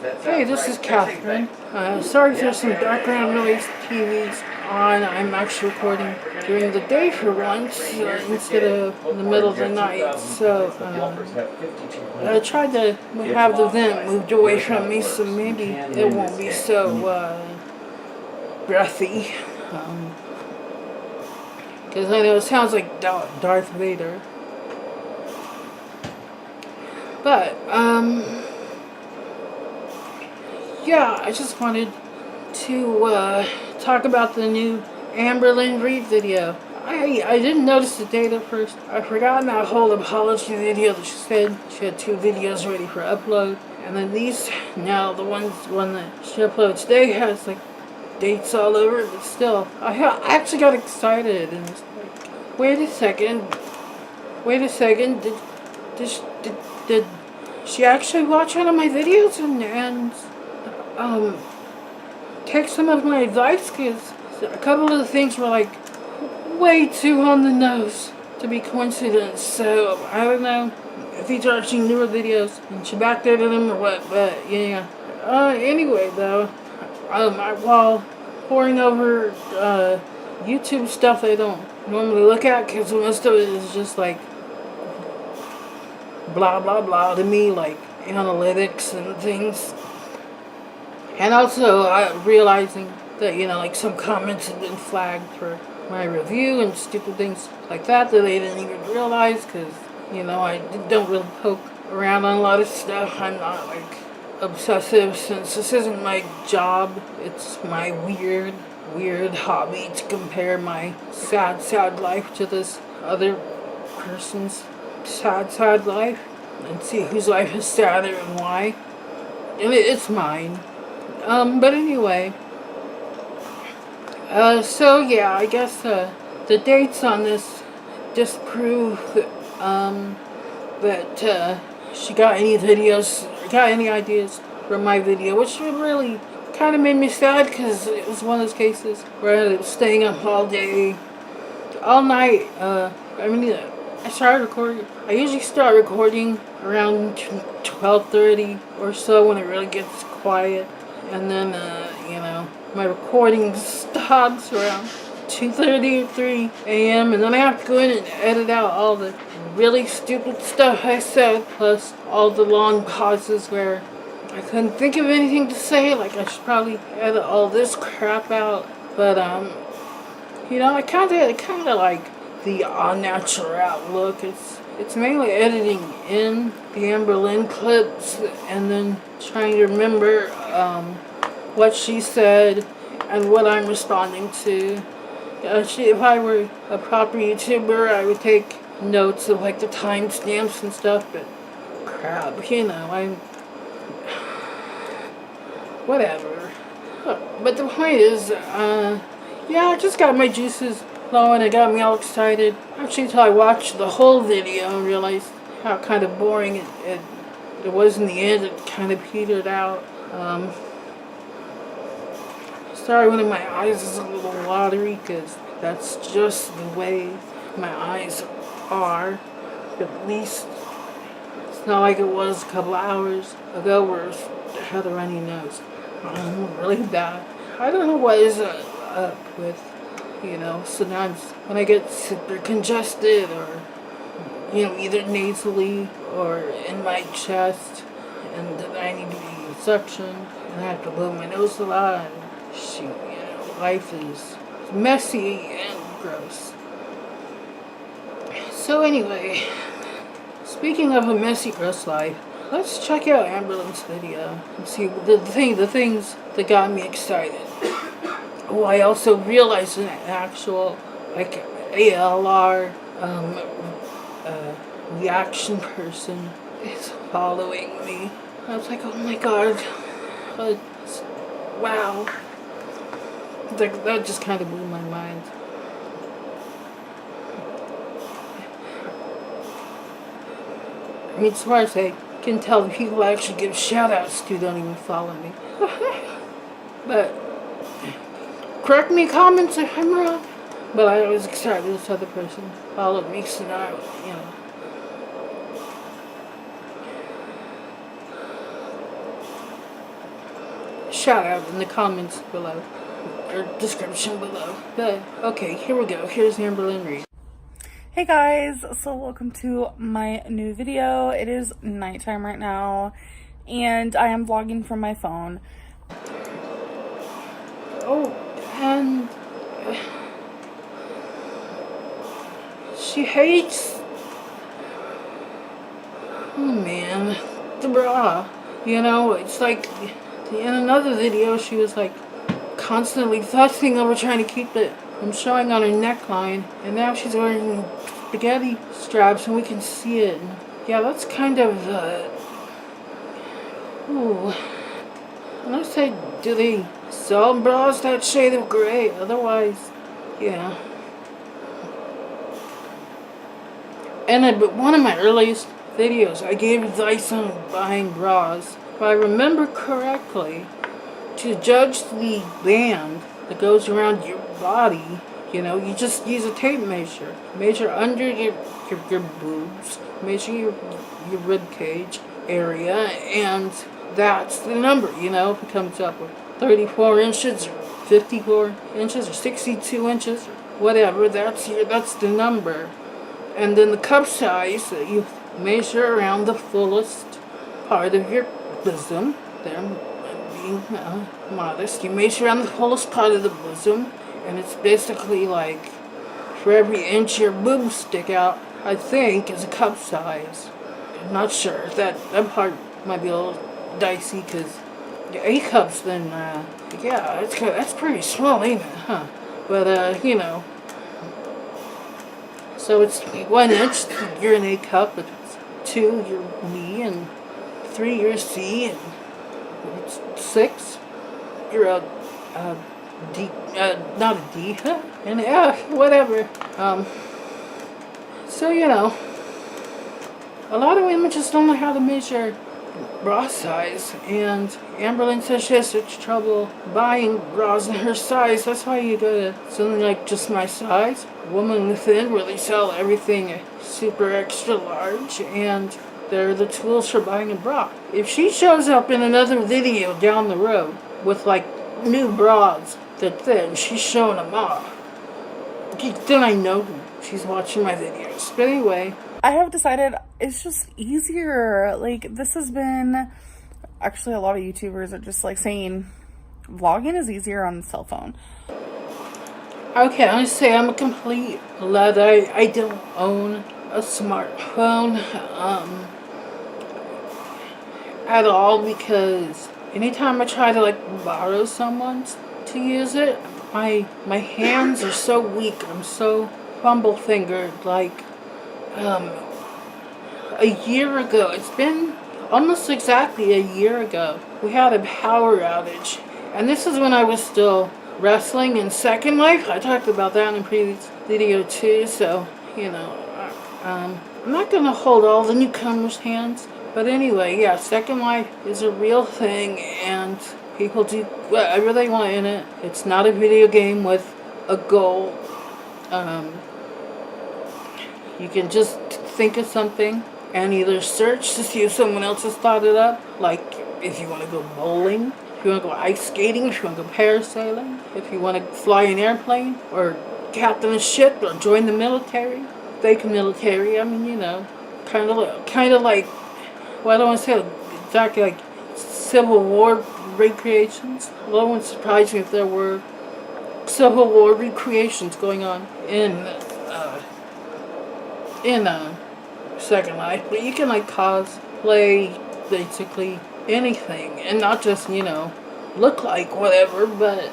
Hey, this is Catherine. Sorry if there's some background noise. TV's on. I'm actually recording during the day for once instead of in the middle of the night. So I tried to have the vent moved away from me, so maybe it won't be so breathy. Because I know it sounds like Darth Vader. But yeah, I just wanted to talk about the new Amberlynn Reid video. I didn't notice the date at first. I forgot that whole apology video that she said she had 2 videos ready for upload. And then these, now the one that she uploaded today has like dates all over it, but still, I actually got excited and was like, wait a second, did she actually watch one of my videos and take some of my advice? Because a couple of the things were like way too on the nose to be coincidence. So I don't know if these are actually newer videos and she backdated them or what, but yeah. Anyway though, while pouring over YouTube stuff I don't normally look at, because most of it is just like blah blah blah to me, like analytics and things. And also realizing that, like some comments had been flagged for my review and stupid things like that they didn't even realize, because, I don't really poke around on a lot of stuff. I'm not like obsessive, since this isn't my job. It's my weird hobby to compare my sad life to this other person's sad life and see whose life is sadder and why. And it's mine. But anyway, so yeah, I guess the dates on this disprove that she got any ideas from my video, which really kind of made me sad, because it was one of those cases where I was staying up all day, all night. I started recording. I usually start recording around 12:30 or so when it really gets quiet. And then, my recording stops around 2:30 or 3 a.m. And then I have to go in and edit out all the really stupid stuff I said, plus all the long pauses where I couldn't think of anything to say. Like, I should probably edit all this crap out. But, I kind of like the all-natural outlook. It's mainly editing in the Amberlynn clips and then trying to remember what she said and what I'm responding to. If I were a proper YouTuber, I would take notes of like the timestamps and stuff, but crap, I'm whatever. But the point is, I just got my juices flowing. It got me all excited. Actually, until I watched the whole video and realized how kind of boring it was in the end. It kind of petered out. Sorry when my eyes is a little watery, because that's just the way my eyes are. At least it's not like it was a couple hours ago where I had a runny nose. Really bad. I don't know what is up with, sometimes when I get super congested or, either nasally or in my chest, and then I need to be suctioned and I have to blow my nose a lot. Shoot, life is messy and gross. So anyway, speaking of a messy, gross life, let's check out Amberlynn's video and see the things that got me excited. Oh, I also realized an actual, like, ALR reaction person is following me. I was like, oh my god. Wow. That just kind of blew my mind. As far as I can tell, the people I actually give shout outs to don't even follow me. But correct me in comments if I'm wrong. But I was excited this other person followed me, so now, shout out in the comments below, or description below. But, okay, here we go. Here's Amberlynn Reid. Hey guys, so welcome to my new video. It is nighttime right now, and I am vlogging from my phone. Oh, and she hates, oh man, the bra. You know, it's like, in another video, she was like constantly fussing over trying to keep it from showing on her neckline, and now she's wearing spaghetti straps and we can see it. And yeah, that's kind of, ooh. And I say, do they sell bras that shade of gray? Otherwise, yeah. And but one of my earliest videos, I gave advice on buying bras. If I remember correctly, to judge the band that goes around your body, you know, you just use a tape measure. Measure under your boobs, measure your rib cage area, and that's the number, you know. If it comes up with 34 inches or 54 inches or 62 inches or whatever, that's the number. And then the cup size that you measure around the fullest part of your bosom. There, being modest, you measure around the fullest part of the bosom, and it's basically like for every inch your boobs stick out, I think, is a cup size. I'm not sure. That part might be a little dicey, because A cups, then yeah, that's pretty small, ain't it, huh? But you know, so it's 1 inch, you're an A cup, but 2, you're B, and 3, you're C, and 6, you're a D, not a D, huh? And whatever. So, you know, a lot of women just don't know how to measure bra size, and Amberlynn says she has such trouble buying bras in her size. That's why you go to something like Just My Size, Woman Within, where they sell everything super extra large, and they're the tools for buying a bra. If she shows up in another video down the road with like new bras that fit, she's showing them off, then I know she's watching my videos. But anyway, I have decided it's just easier. Like, this has been, actually a lot of YouTubers are just like saying vlogging is easier on the cell phone. okay, I'm gonna say I'm a complete Luddite. I don't own a smartphone at all, because anytime I try to like borrow someone's to use it, my hands are so weak. I'm so fumble fingered. Like a year ago, it's been almost exactly a year ago, we had a power outage, and this is when I was still wrestling in Second Life. I talked about that in a previous video too, so you know, I'm not gonna hold all the newcomers' hands, but anyway, yeah, Second Life is a real thing, and people do whatever they want in it. It's not a video game with a goal. You can just think of something and either search to see if someone else has thought it up, like if you want to go bowling, if you want to go ice skating, if you want to go parasailing, if you want to fly an airplane, or captain a ship, or join the military, fake military. I mean, you know, kind of like, well, I don't want to say exactly like Civil War recreations. Well, it wouldn't surprise me if there were Civil War recreations going on in Second Life, but you can like cosplay basically anything, and not just, you know, look like whatever, but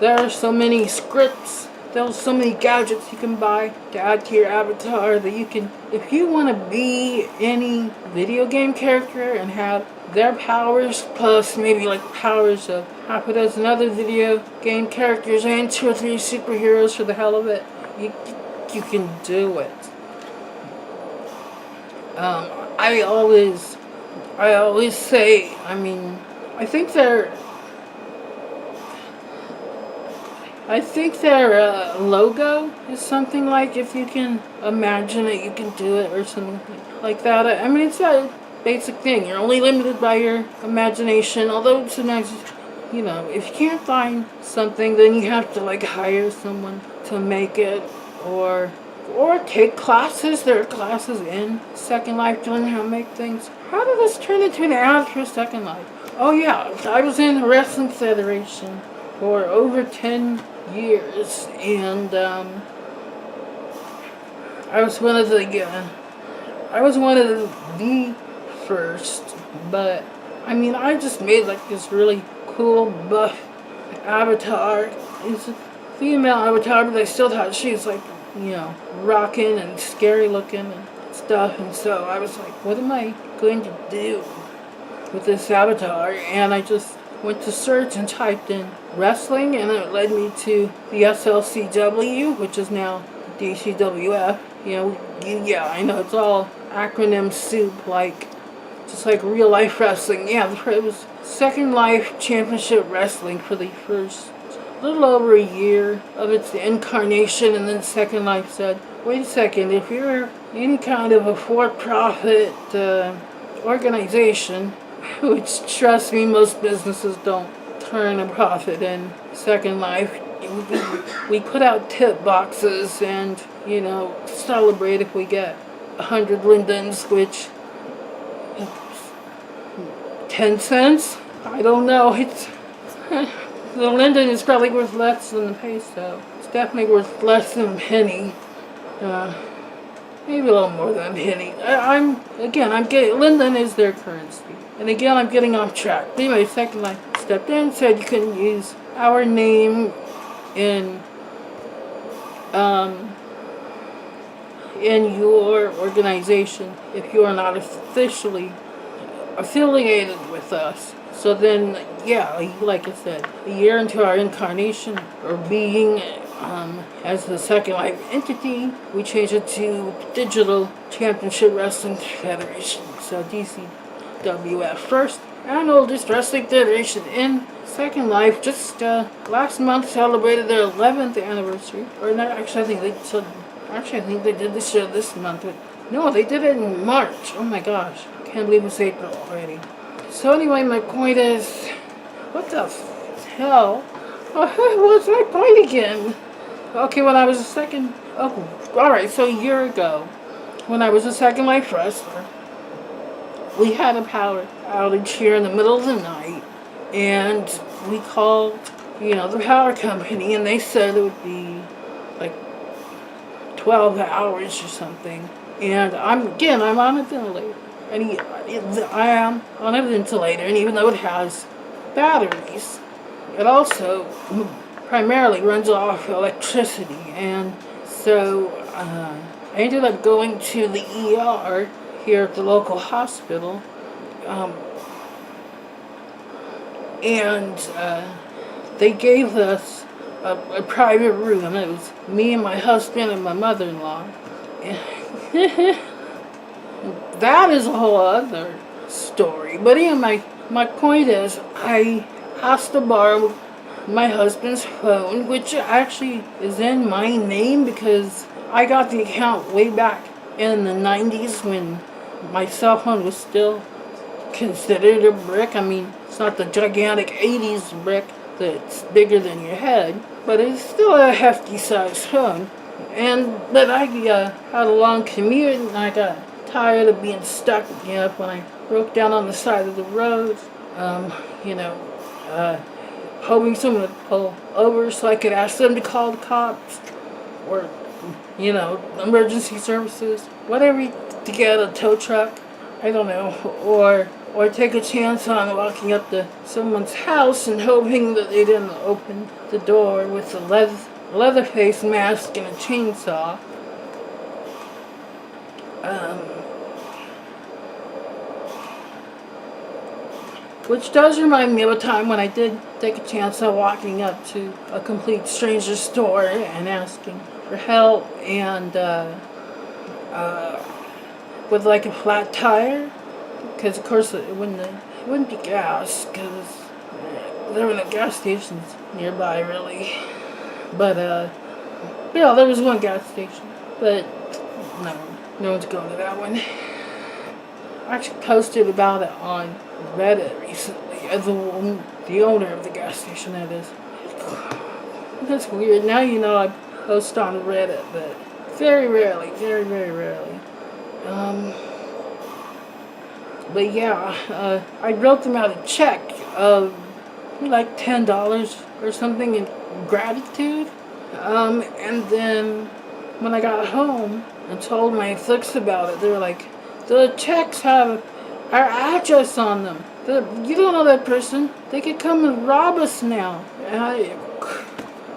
there are so many scripts, there's so many gadgets you can buy to add to your avatar that you can, if you want to be any video game character and have their powers plus maybe like powers of half a dozen other video game characters and 2 or 3 superheroes for the hell of it, you can do it. I always say, I mean, I think their logo is something like, if you can imagine it, you can do it, or something like that. I mean, basic thing. You're only limited by your imagination. Although sometimes, if you can't find something, then you have to like hire someone to make it, or take classes. There are classes in Second Life to learn how to make things. How did this turn into an ad for Second Life? Oh yeah, I was in the Wrestling Federation for over 10 years, and I was one of the first, but I mean, I just made like this really cool buff avatar. It's a female avatar, but I still thought she was like, rocking and scary looking and stuff. And so I was like, what am I going to do with this avatar? And I just went to search and typed in wrestling, and it led me to the SLCW, which is now DCWF. Yeah, I know it's all acronym soup, just like real life wrestling. Yeah, it was Second Life Championship Wrestling for the first little over a year of its incarnation, and then Second Life said, wait a second, if you're any kind of a for-profit organization, which, trust me, most businesses don't turn a profit in Second Life, we put out tip boxes and, celebrate if we get 100 lindens, which 10 cents? I don't know. The linden is probably worth less than the peso. It's definitely worth less than a penny. Maybe a little more than a penny. I'm getting, linden is their currency. And again, I'm getting off track. Anyway, Second Life stepped in, said you couldn't use our name in your organization if you are not officially affiliated with us. So then, yeah, like I said, a year into our incarnation or being as the Second Life entity, we changed it to Digital Championship Wrestling Federation. So DCWF, first and oldest wrestling federation in Second Life. Just last month celebrated their 11th anniversary. Or not, actually, I think they did this show this month. But no, they did it in March. Oh my gosh, can't believe it's April already. So anyway, my point is, what the hell? What's my point again? Okay, when I was alright, so a year ago, when I was a Second Life wrestler, we had a power outage here in the middle of the night, and we called, the power company, and they said it would be like 12 hours or something. And I'm on a ventilator. And I am on a ventilator, and even though it has batteries, it also primarily runs off electricity. And so I ended up going to the ER here at the local hospital, and they gave us a private room. It was me and my husband and my mother-in-law. That is a whole other story. But anyway, my point is, I asked to borrow my husband's phone, which actually is in my name because I got the account way back in the 90s when my cell phone was still considered a brick. I mean, it's not the gigantic 80s brick that's bigger than your head, but it's still a hefty size phone. But I had a long commute, and I got tired of being stuck when I broke down on the side of the road, hoping someone would pull over so I could ask them to call the cops, or, emergency services, whatever, to get a tow truck, I don't know, or take a chance on walking up to someone's house and hoping that they didn't open the door with a leather face mask and a chainsaw. Which does remind me of a time when I did take a chance on walking up to a complete stranger's store and asking for help, and with like a flat tire, because of course it wouldn't be gas, because there were no gas stations nearby really. But there was one gas station, but no one's going to that one. actually posted about it on Reddit recently. The owner of the gas station, that is. That's weird. Now you know I post on Reddit, but very rarely, very, very rarely. But yeah, I wrote them out a check of like $10 or something in gratitude. And then when I got home and told my folks about it, they were like, the checks have our address on them. You don't know that person. They could come and rob us now. And I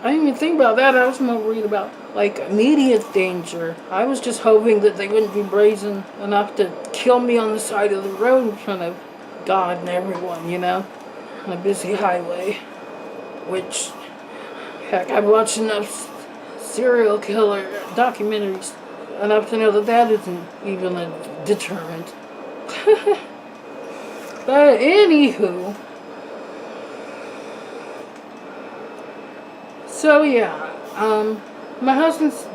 didn't even think about that. I was more worried about like immediate danger. I was just hoping that they wouldn't be brazen enough to kill me on the side of the road in front of God and everyone, you know, on a busy highway. Which, heck, I've watched enough serial killer documentaries enough to know that that isn't even a deterrent. But anywho, so yeah, my husband's,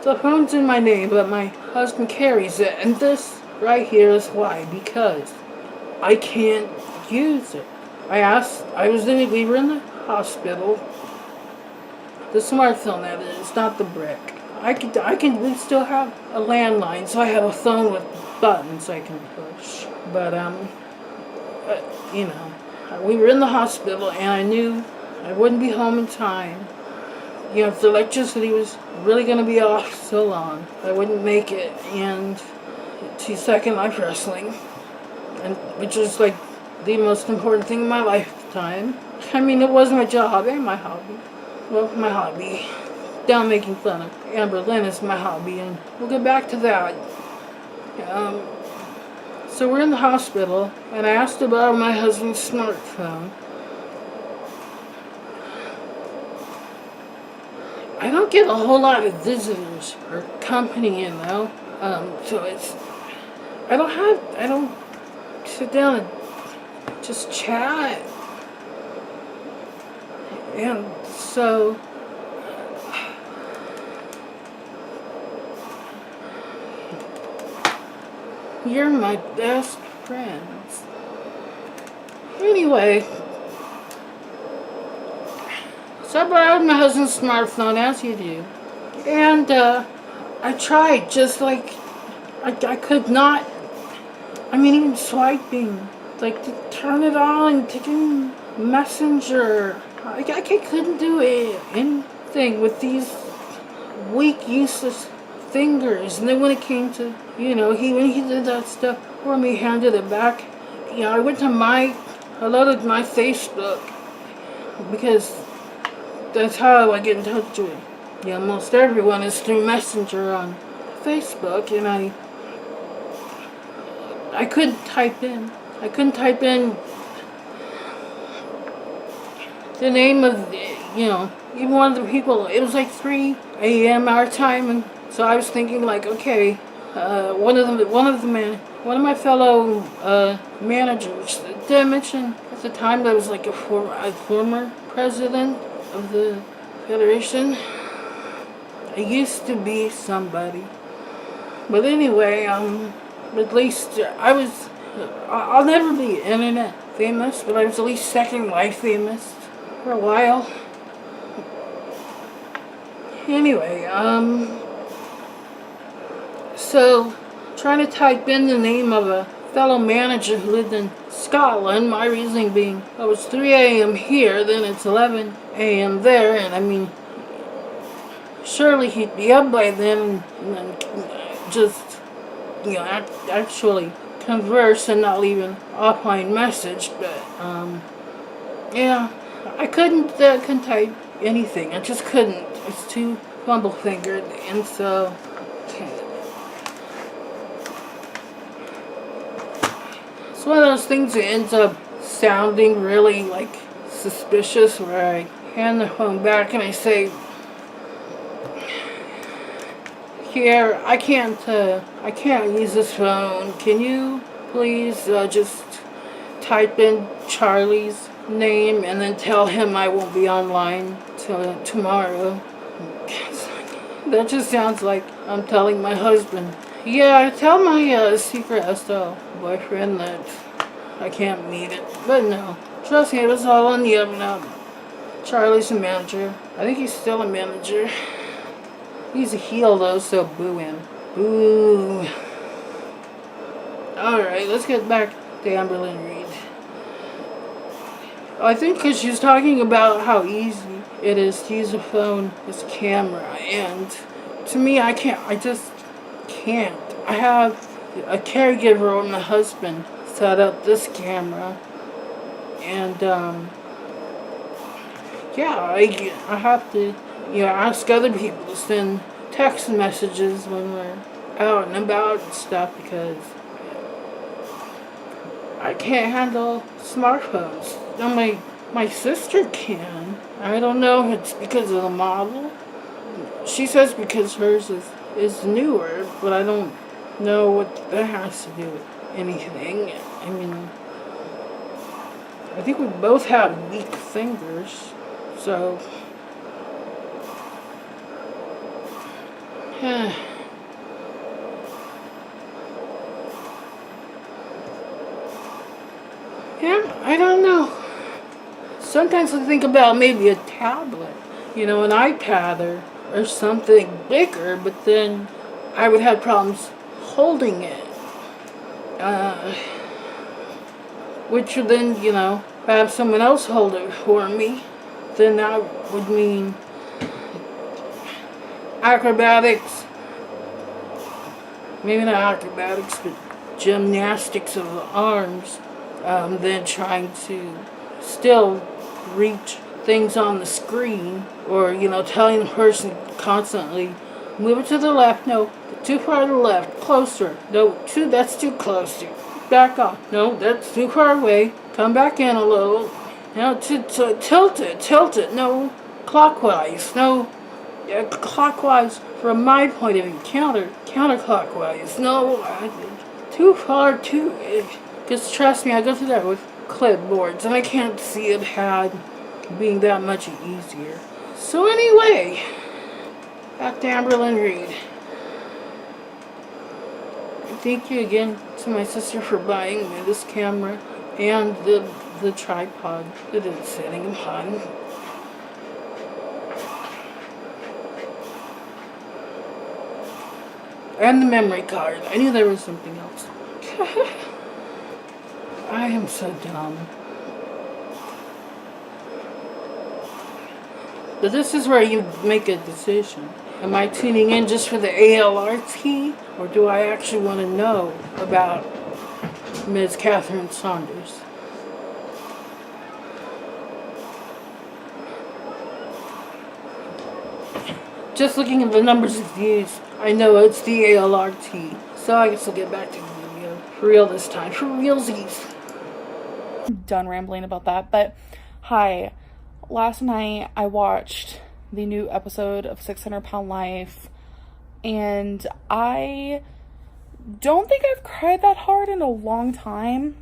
the phone's in my name, but my husband carries it, and this right here is why, because I can't use it. We were in the hospital, the smartphone that is, not the brick. We still have a landline, so I have a phone with buttons I can push, but you know, we were in the hospital, and I knew I wouldn't be home in time. You know, if the electricity was really going to be off so long, I wouldn't make it. And she's Second Life Wrestling, and which was like the most important thing in my lifetime. I mean, it was my job and my hobby. Well, my hobby. Down making fun of Amberlynn is my hobby, and we'll get back to that. So we're in the hospital, and I asked to borrow my husband's smartphone. I don't get a whole lot of visitors or company, you know. So I don't sit down and just chat. And so you're my best friends. Anyway, so I borrowed my husband's smartphone, as you do. And I tried, just like, I could not, I mean, even swiping, like to turn it on, to do Messenger. I couldn't do anything with these weak, useless fingers. And then when it came to, you know, when he did that stuff for me, handed it back, you know, I loaded my Facebook, because that's how I get in touch with, you know, most everyone is through Messenger on Facebook, and I couldn't type in the name of, you know, even one of the people. It was like 3 a.m. our time, and so I was thinking, like, okay, one of my fellow managers. Did I mention at the time that I was like a former president of the Federation? I used to be somebody, but anyway, at least I'll never be internet famous, but I was at least Second Life famous for a while. Anyway, so trying to type in the name of a fellow manager who lived in Scotland, my reasoning being, oh, it's 3 a.m. here, then it's 11 a.m. there, and I mean, surely he'd be up by then, and just, you know, actually converse and not leave an offline message, but, yeah, I couldn't type anything. I just couldn't. It's too fumble-fingered, and so, it's one of those things that ends up sounding really, like, suspicious, where I hand the phone back and I say, here, I can't use this phone. Can you please just type in Charlie's name and then tell him I won't be online till tomorrow? That just sounds like I'm telling my husband Yeah, I tell my secret SL boyfriend that I can't meet it. But no. Trust me, it was all on the up and up. Charlie's a manager. I think he's still a manager. He's a heel though, so boo him. Boo. Alright, let's get back to Amberlynn Reid. I think because she's talking about how easy it is to use a phone as a camera, and to me, I just can't. I have a caregiver and my husband set up this camera, and yeah, I have to, ask other people to send text messages when we're out and about and stuff, because I can't handle smartphones. Now my sister can. I don't know if it's because of the model. She says because hers is newer, but I don't know what that has to do with anything. I mean, I think we both have weak fingers, so yeah, I don't know. Sometimes I think about maybe a tablet, an iPad or something bigger, but then I would have problems holding it. Which would then, have someone else hold it for me. Then that would mean acrobatics. Maybe not acrobatics, but gymnastics of the arms. Then trying to still reach things on the screen, or telling the person constantly, move it to the left, no, too far to the left, closer, no, that's too close, back off, no, that's too far away, come back in a little, tilt it, no, clockwise, no, clockwise from my point of view, counterclockwise, no, too far, because trust me, I go through that with clipboards, and I can't see it had being that much easier. So anyway, back to Amberlynn Reid. Thank you again to my sister for buying me this camera and the tripod that it's sitting upon. And the memory card. I knew there was something else. I am so dumb. But this is where you make a decision. Am I tuning in just for the ALRT, or do I actually want to know about Ms. Catherine Saunders? Just looking at the numbers of views, I know it's the ALRT. So I guess I'll get back to the video. For real this time. For realsies. Done rambling about that, but hi. Last night I watched the new episode of 600 Pound Life, and I don't think I've cried that hard in a long time.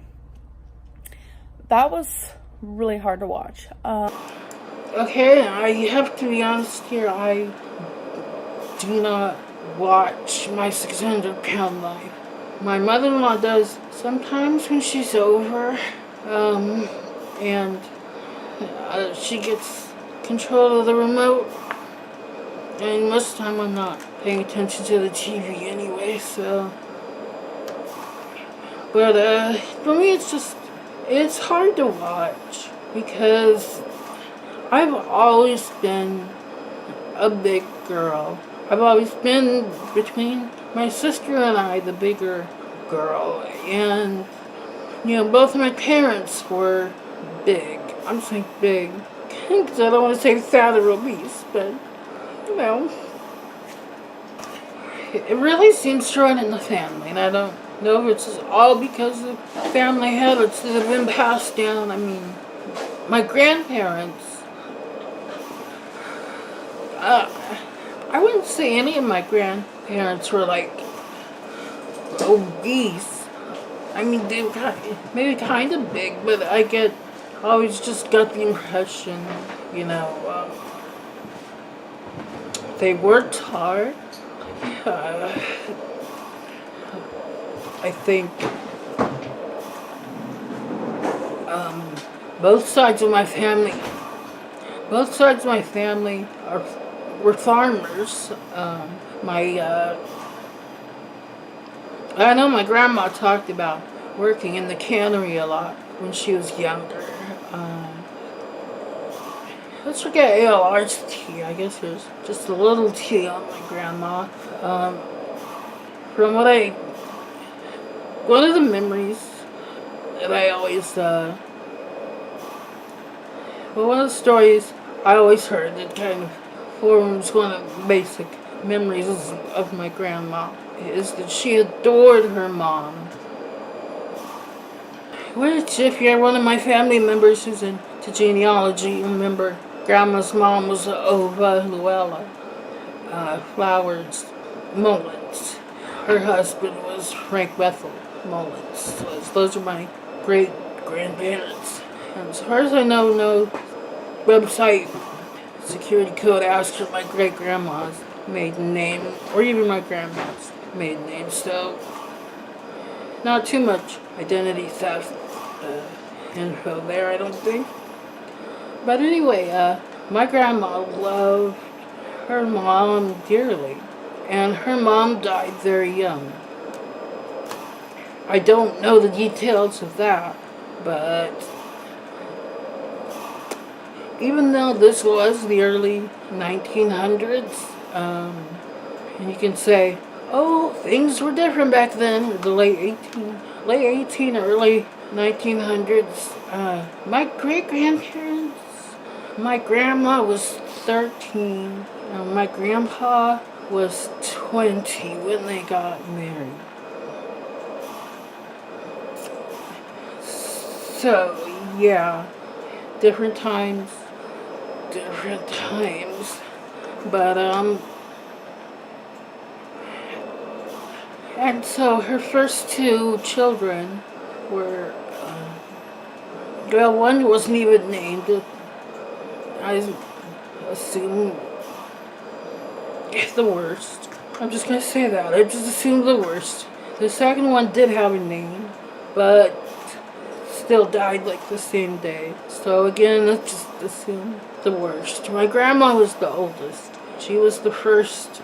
That was really hard to watch. Okay, I have to be honest here. I do not watch my 600 Pound Life. My mother-in-law does sometimes when she's over, and she gets control of the remote, and most of the time I'm not paying attention to the TV anyway, so. But for me it's hard to watch, because I've always been a big girl. I've always been, between my sister and I, the bigger girl, and both of my parents were big. I'm saying big, because I don't want to say fat or obese, but, it really seems to run in the family, and I don't know if it's all because of family habits that have been passed down. I mean, my grandparents, I wouldn't say any of my grandparents were, like, obese. I mean, they were maybe kind of big, but I always just got the impression, they worked hard. I think both sides of my family, were farmers. My I know my grandma talked about working in the cannery a lot when she was younger. Let's forget ALR's tea. I guess there's just a little tea on my grandma. Um, from one of the memories that I always, one of the stories I always heard that kind of forms one of the basic memories of my grandma is that she adored her mom. Which, if you're one of my family members who's into genealogy, you remember Grandma's mom was Ova Luella Flowers Mullins. Her husband was Frank Bethel Mullins. Those are my great grandparents. And as far as I know, no website security code asks for my great grandma's maiden name or even my grandma's maiden name. So, not too much identity theft info there, I don't think. But anyway, my grandma loved her mom dearly, and her mom died very young. I don't know the details of that, but even though this was the early 1900s, and you can say, oh, things were different back then, the late 18, early 1900s. My great-grandparents, my grandma was 13, and my grandpa was 20 when they got married. So, yeah, different times. But, and so her first two children were, well, one wasn't even named. I assume the worst. I'm just gonna say that. I just assumed the worst. The second one did have a name, but still died like the same day. So again, let's just assume the worst. My grandma was the oldest. She was the first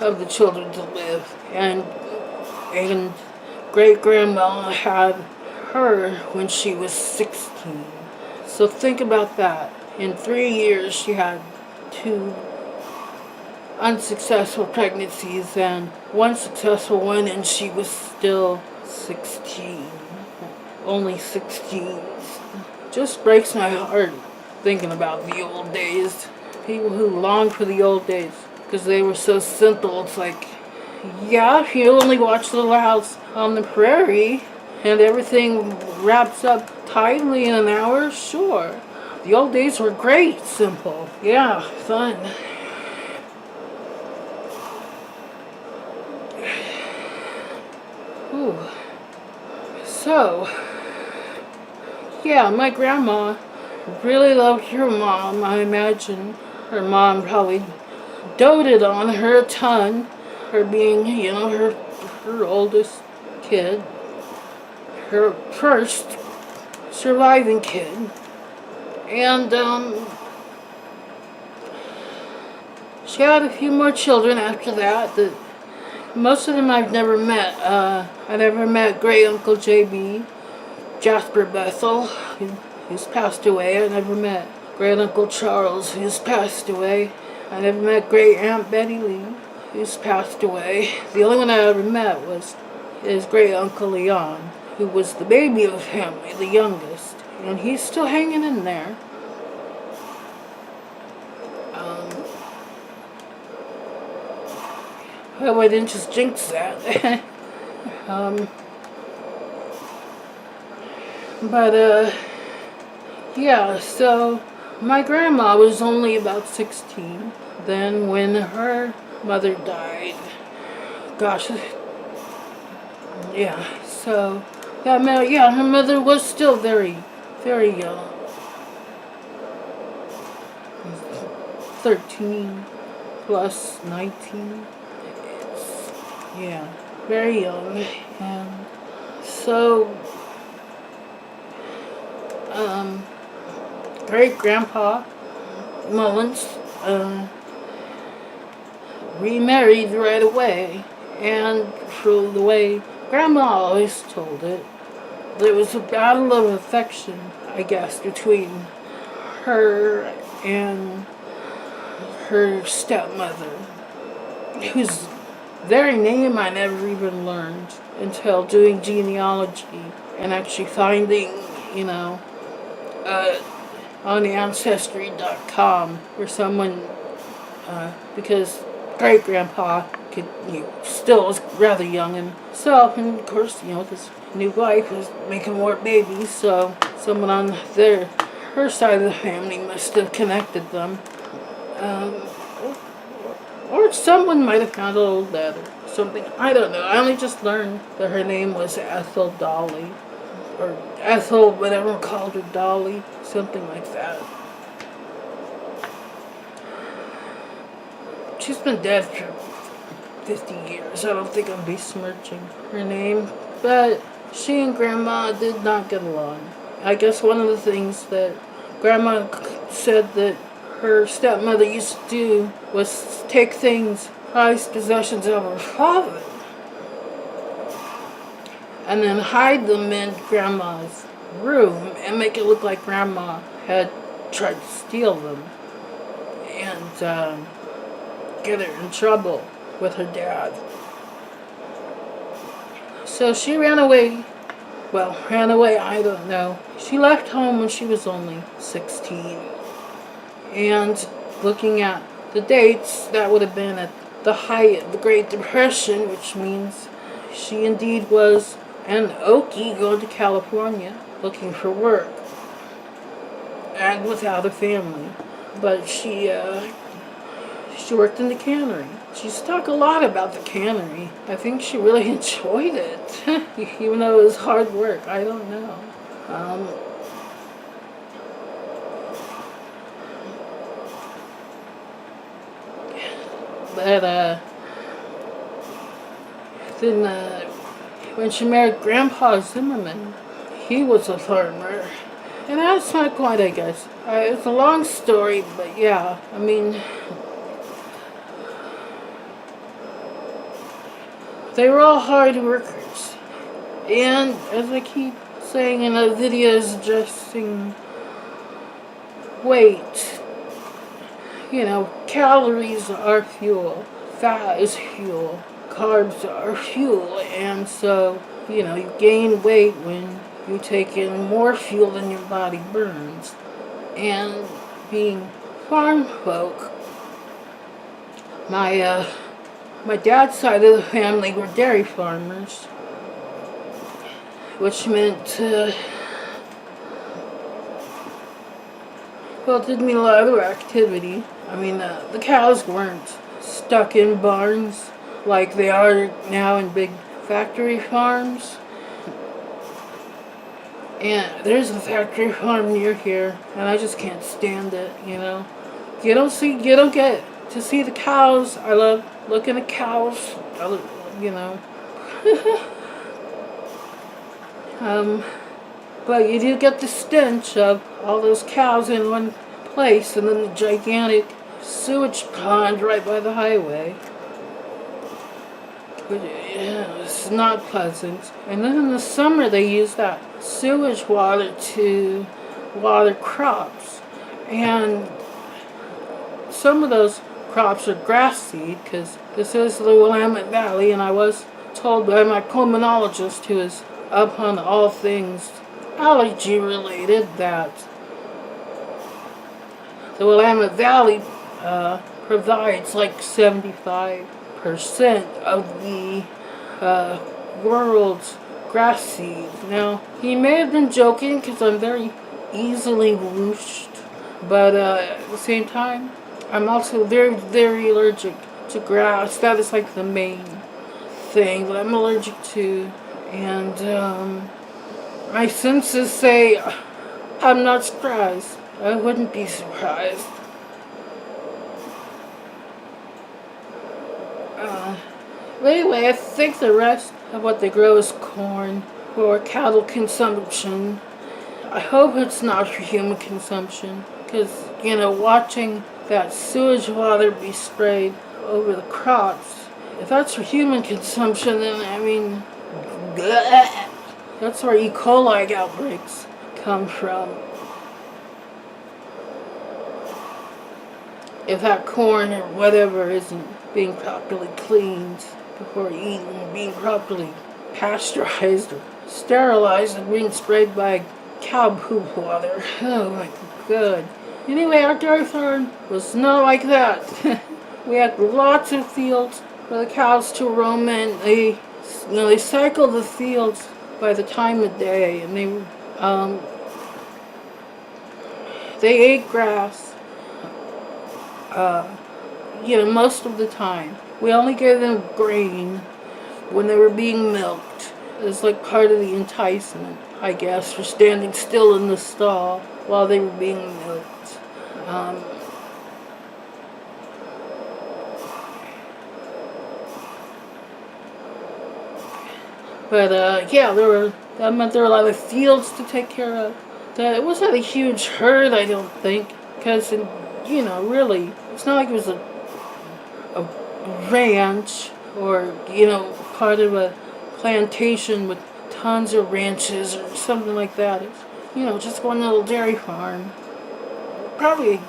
of the children to live, and great grandma had her when she was 16. So think about that. In 3 years, she had 2 unsuccessful pregnancies and 1 successful one, and she was still 16. Only 16. Just breaks my heart thinking about the old days. People who long for the old days because they were so simple. It's like, yeah, if you only watch Little House on the Prairie and everything wraps up tidily in an hour, sure. The old days were great, simple. Yeah, fun. Ooh. So, yeah, my grandma really loved her mom. I imagine her mom probably doted on her a ton. Her being, her oldest kid. Her first surviving kid. And, she had a few more children after that. Most of them I've never met. I never met Great Uncle JB, Jasper Bethel, who's passed away. I never met Great Uncle Charles, who's passed away. I never met Great Aunt Betty Lee, who's passed away. The only one I ever met was his Great Uncle Leon, who was the baby of the family, the youngest. And he's still hanging in there. I hope I didn't just jinx that. Yeah, so my grandma was only about 16 then when her mother died. Gosh, yeah, so, her mother was still very, very young. 13 plus 19. Yeah. very young. And so, great grandpa Mullins remarried right away, and through the way Grandma always told it, there was a battle of affection, I guess, between her and her stepmother, whose very name I never even learned until doing genealogy and actually finding, you know, on Ancestry.com where someone, because great grandpa could, still was rather young himself, and of course, his new wife was making more babies, so someone on her side of the family must have connected them. Or someone might have found a little letter, something, I don't know. I only just learned that her name was Ethel Dolly, or Ethel, whatever called her Dolly, something like that. She's been dead for 50 years. I don't think I'll be smirching her name, but she and Grandma did not get along. I guess one of the things that Grandma said that her stepmother used to do was take things, prized possessions of her father, and then hide them in Grandma's room and make it look like Grandma had tried to steal them, and get her in trouble with her dad. So she ran away. Well, ran away, I don't know. She left home when she was only 16. And looking at the dates, that would have been at the height of the Great Depression, which means she indeed was an Okie going to California looking for work and without a family. But she worked in the cannery. She's talked a lot about the cannery. I think she really enjoyed it, even though it was hard work. I don't know. But then when she married Grandpa Zimmerman, he was a farmer. And that's my point, I guess. It's a long story, but yeah, I mean, they were all hard workers. And as I keep saying in the videos addressing weight, calories are fuel, fat is fuel, carbs are fuel, and so, you gain weight when you take in more fuel than your body burns. And being farm folk, my dad's side of the family were dairy farmers, which meant, it didn't mean a lot of other activity. I mean, the cows weren't stuck in barns like they are now in big factory farms. And there's a factory farm near here, and I just can't stand it, You don't get to see the cows. I love looking at cows, but you do get the stench of all those cows in one place, and then the gigantic sewage pond right by the highway. It's not pleasant. And then in the summer they use that sewage water to water crops. And some of those crops are grass seed, because this is the Willamette Valley, and I was told by my pulmonologist, who is up on all things allergy related, that the Willamette Valley provides like 75% of the world's grass seed. Now, he may have been joking because I'm very easily whooshed, but at the same time, I'm also very, very allergic to grass. That is like the main thing that I'm allergic to. And my senses say I'm not surprised. I wouldn't be surprised. But anyway, I think the rest of what they grow is corn for cattle consumption. I hope it's not for human consumption, because, watching that sewage water be sprayed over the crops, if that's for human consumption, then, bleh, that's where E. coli outbreaks come from. If that corn or whatever isn't being properly cleaned before eating, being properly pasteurized or sterilized and being sprayed by cow poop water. Oh my god. Anyway, our dairy farm was not like that. We had lots of fields for the cows to roam in. They cycled the fields by the time of day, and they ate grass. Most of the time. We only gave them grain when they were being milked. It was like part of the enticement, I guess, for standing still in the stall while they were being milked. That meant there were a lot of fields to take care of. It wasn't a huge herd, I don't think, because, really, it's not like it was a ranch or, part of a plantation with tons of ranches or something like that. It's, just one little dairy farm. Probably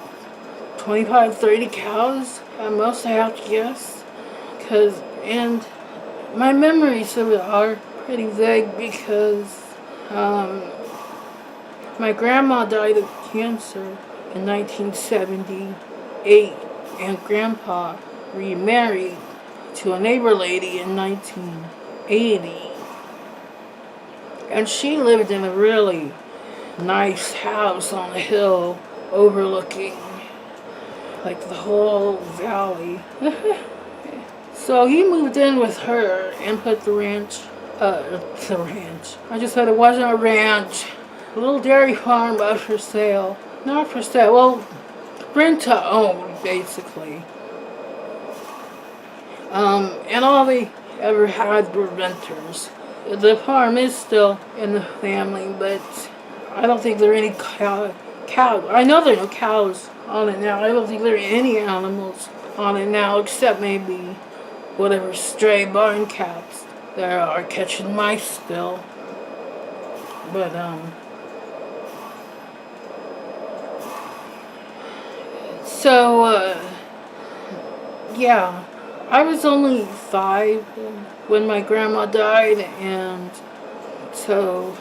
25, 30 cows at most, I have to guess. And my memories of it are pretty vague because my grandma died of cancer in 1978, and Grandpa remarried to a neighbor lady in 1980. And she lived in a really nice house on a hill overlooking like the whole valley. So he moved in with her and put the ranch. I just said it wasn't a ranch. A little dairy farm up for sale. Not for sale, well, rent to own, basically. And all they ever had were renters. The farm is still in the family, but I don't think there are any cows. I know there are no cows on it now. I don't think there are any animals on it now, except maybe whatever stray barn cats there are catching mice still. But, yeah, I was only 5 when my grandma died, and so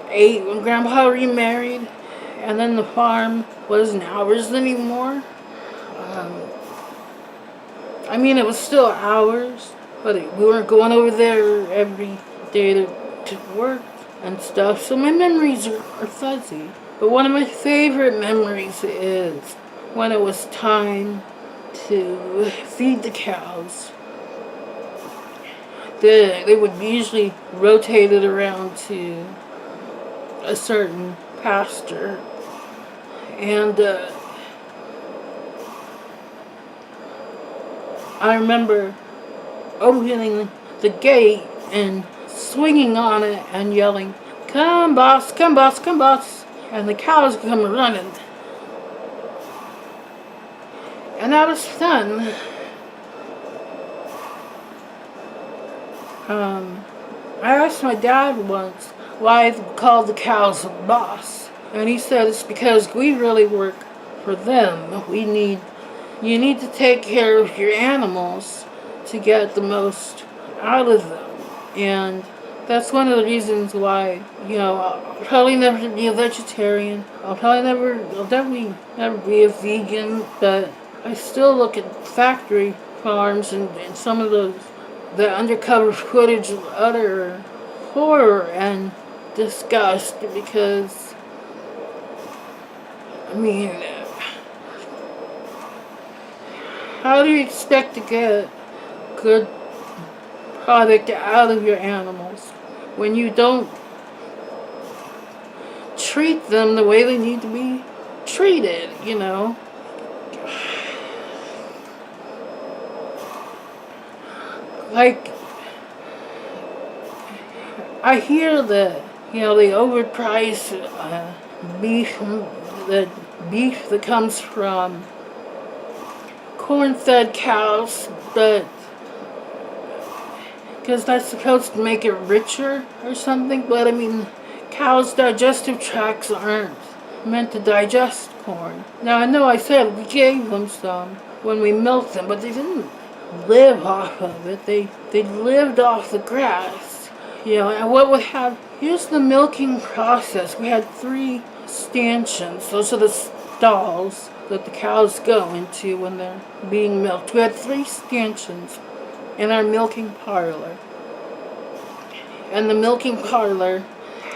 8 when Grandpa remarried, and then the farm wasn't ours anymore. It was still ours, but we weren't going over there every day to work and stuff, so my memories are fuzzy. But one of my favorite memories is when it was time to feed the cows. They would usually rotate it around to a certain pasture, and I remember opening the gate and swinging on it and yelling, "Come boss, come boss, come boss," and the cows come running. And that was fun. I asked my dad once why they called the cows boss, and he said it's because we really work for them. You need to take care of your animals to get the most out of them, and that's one of the reasons why, I'll probably never be a vegetarian. I'll definitely never be a vegan, but I still look at factory farms and some of the undercover footage of utter horror and disgust, because, how do you expect to get good product out of your animals when you don't treat them the way they need to be treated, like, I hear the, the overpriced beef, the beef that comes from corn-fed cows, but because that's supposed to make it richer or something. But I mean, cows' digestive tracts aren't meant to digest corn. Now I know I said we gave them some when we milked them, but they didn't live off of it. They lived off the grass. And what we have, here's the milking process. We had 3 stanchions. Those are the stalls that the cows go into when they're being milked. We had 3 stanchions in our milking parlor. And the milking parlor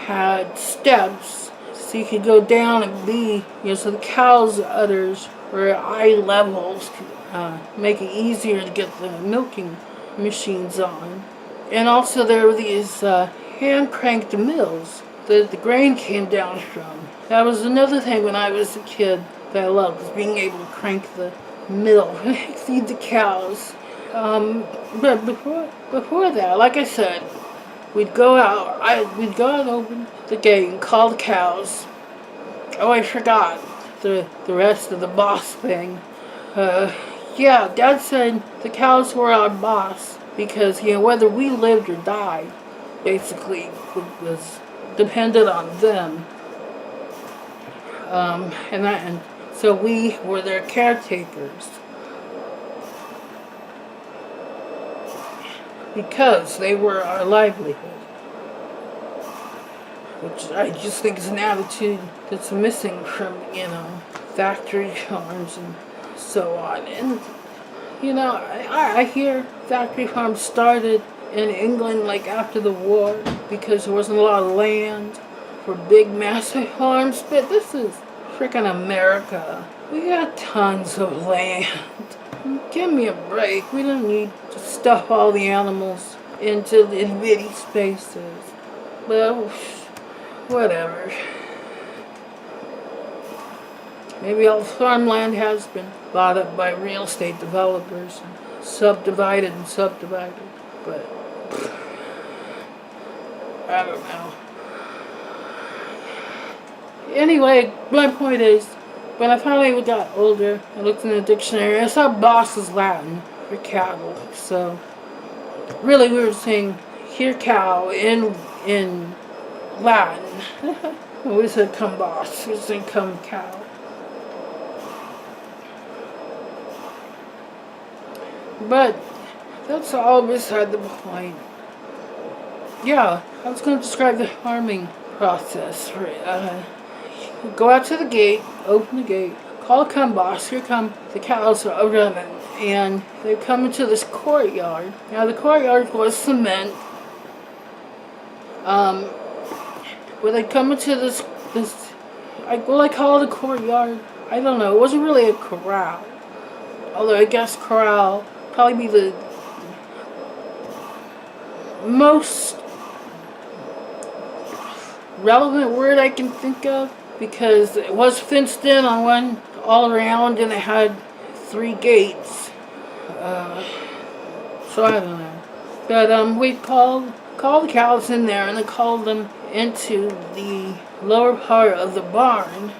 had steps so you could go down and be, so the cow's udders were at eye levels, make it easier to get the milking machines on. And also there were these hand-cranked mills that the grain came down from. That was another thing when I was a kid that I loved, was being able to crank the mill, feed the cows. But before that, like I said, we'd go out and open the gate and call the cows. Oh, I forgot the rest of the boss thing. Yeah, Dad said the cows were our boss because, whether we lived or died, basically, was dependent on them. And so we were their caretakers. Because they were our livelihood. Which I just think is an attitude that's missing from, factory farms and so on. And, I hear factory farms started in England like after the war because there wasn't a lot of land for big massive farms, but this is frickin' America. We got tons of land. Give me a break. We don't need to stuff all the animals into the bitty spaces. Well, whatever. Maybe all the farmland has been bought up by real estate developers and subdivided. But I don't know. Anyway, my point is, when I finally got older, I looked in the dictionary. I saw boss is Latin for cattle. So, really, we were saying "here cow" in Latin. We said "come boss." We said "come cow." But that's all beside the point. Yeah, I was going to describe the farming process. Go out to the gate, open the gate, call come boss, here come the cows are running, and they come into this courtyard. Now the courtyard was cement. Where they come into this I call it a courtyard. I don't know, it wasn't really a corral. Although I guess corral probably be the most relevant word I can think of, because it was fenced in on one all around and it had 3 gates. So I don't know. But we'd call the cows in there and then call them into the lower part of the barn.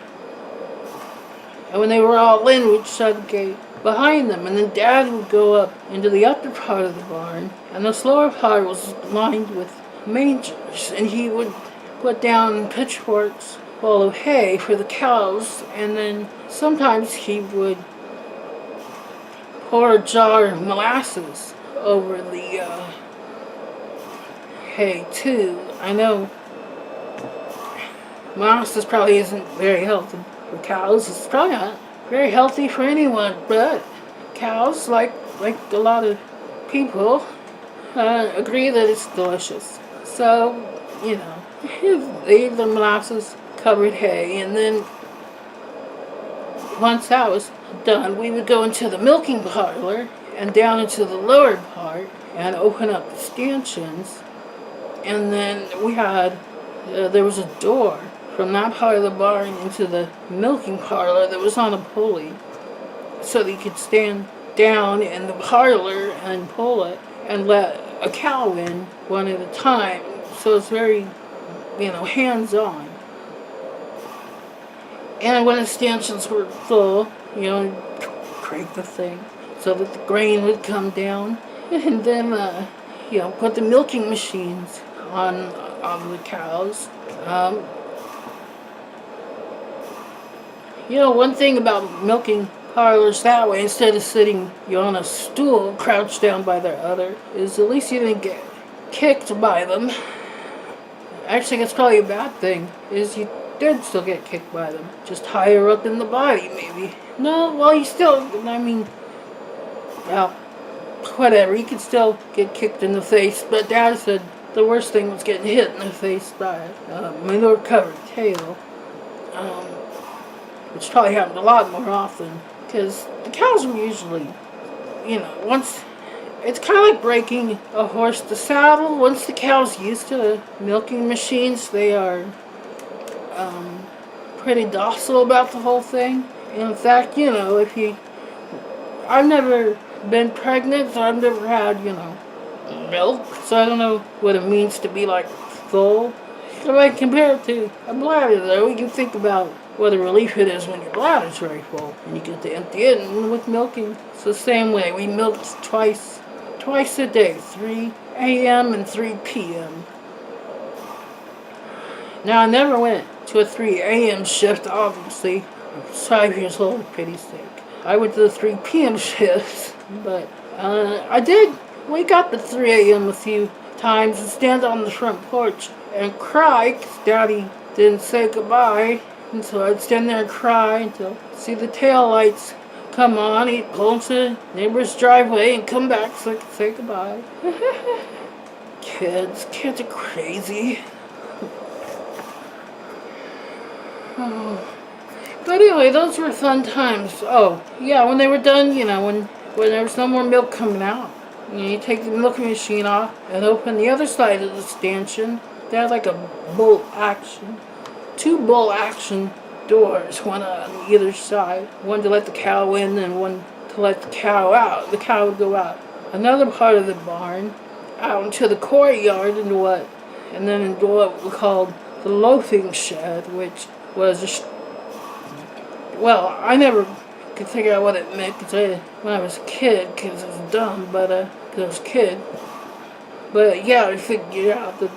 And when they were all in, we'd shut the gate behind them, and then Dad would go up into the upper part of the barn, and this lower part was lined with mangers, and he would put down pitchforks full of hay for the cows, and then sometimes he would pour a jar of molasses over the hay too. I know molasses probably isn't very healthy for cows. It's probably not very healthy for anyone, but cows, like a lot of people, agree that it's delicious. So, they eat the molasses covered hay, and then once that was done, we would go into the milking parlor and down into the lower part and open up the stanchions, and then we had there was a door from that part of the barn into the milking parlor that was on a pulley, so that you could stand down in the parlor and pull it, and let a cow in one at a time. So it's very, hands-on. And when the stanchions were full, crank the thing so that the grain would come down. And then, put the milking machines on the cows. One thing about milking parlors that way, instead of sitting on a stool crouched down by their udder, is at least you didn't get kicked by them. Actually, that's probably a bad thing, is you did still get kicked by them. Just higher up in the body, maybe. No, well, well, whatever, you could still get kicked in the face, but Dad said the worst thing was getting hit in the face by a manure-covered tail. Which probably happened a lot more often, because the cows were usually, once, it's kind of like breaking a horse to saddle. Once the cow's used to the milking machines, they are pretty docile about the whole thing. In fact, I've never been pregnant, so I've never had, milk, so I don't know what it means to be like full. If I compare it to a bladder, though, we can think about what a relief it is when your bladder's very full and you get to empty it. And with milking, it's the same way. We milked twice a day, 3 a.m. and 3 p.m. Now, I never went to a 3 a.m. shift, obviously. I was 5 years old, for pity's sake. I went to the 3 p.m. shift, but I did wake up at 3 a.m. a few times and stand on the front porch and cry because Daddy didn't say goodbye. And so I'd stand there and cry until see the tail lights come on, he'd pull into the neighbor's driveway and come back so I could say goodbye. Kids are crazy. Oh. But anyway, those were fun times. Oh, yeah, when they were done, when there was no more milk coming out, you take the milking machine off and open the other side of the stanchion. They had like a bolt action. 2 bolt action doors, one on either side. One to let the cow in and one to let the cow out. The cow would go out another part of the barn, out into the courtyard and then into what we called the loafing shed, which was I never could figure out what it meant when I was a kid, because it was dumb, but because I was a kid. But yeah, I figured out that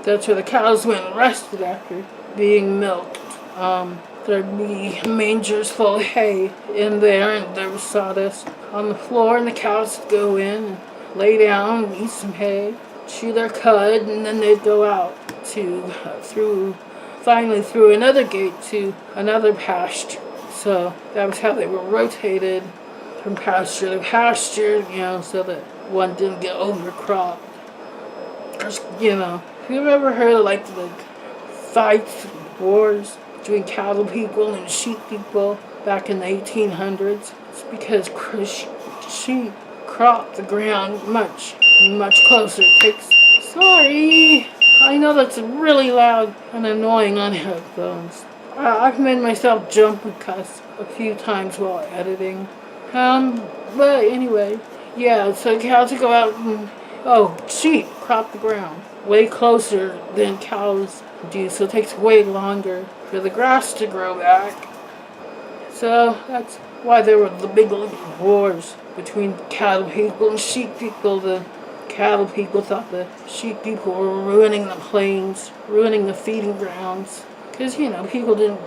that's where the cows went and rested after being milked. There'd be mangers full of hay in there, and there was sawdust on the floor, and the cows would go in and lay down and eat some hay, chew their cud, and then they'd go out finally through another gate to another pasture. So that was how they were rotated from pasture to pasture, so that one didn't get overcropped. Have you ever heard of like the fights, wars between cattle people and sheep people back in the 1800s? It's because sheep crop the ground much closer. Sorry, I know that's really loud and annoying on headphones. I've made myself jump and cuss a few times while editing. But anyway, yeah, so cows would go out and, sheep crop the ground way closer than cows do, so it takes way longer for the grass to grow back. So that's why there were the big wars between cattle people and sheep people. The cattle people thought the sheep people were ruining the plains, ruining the feeding grounds. Because, people didn't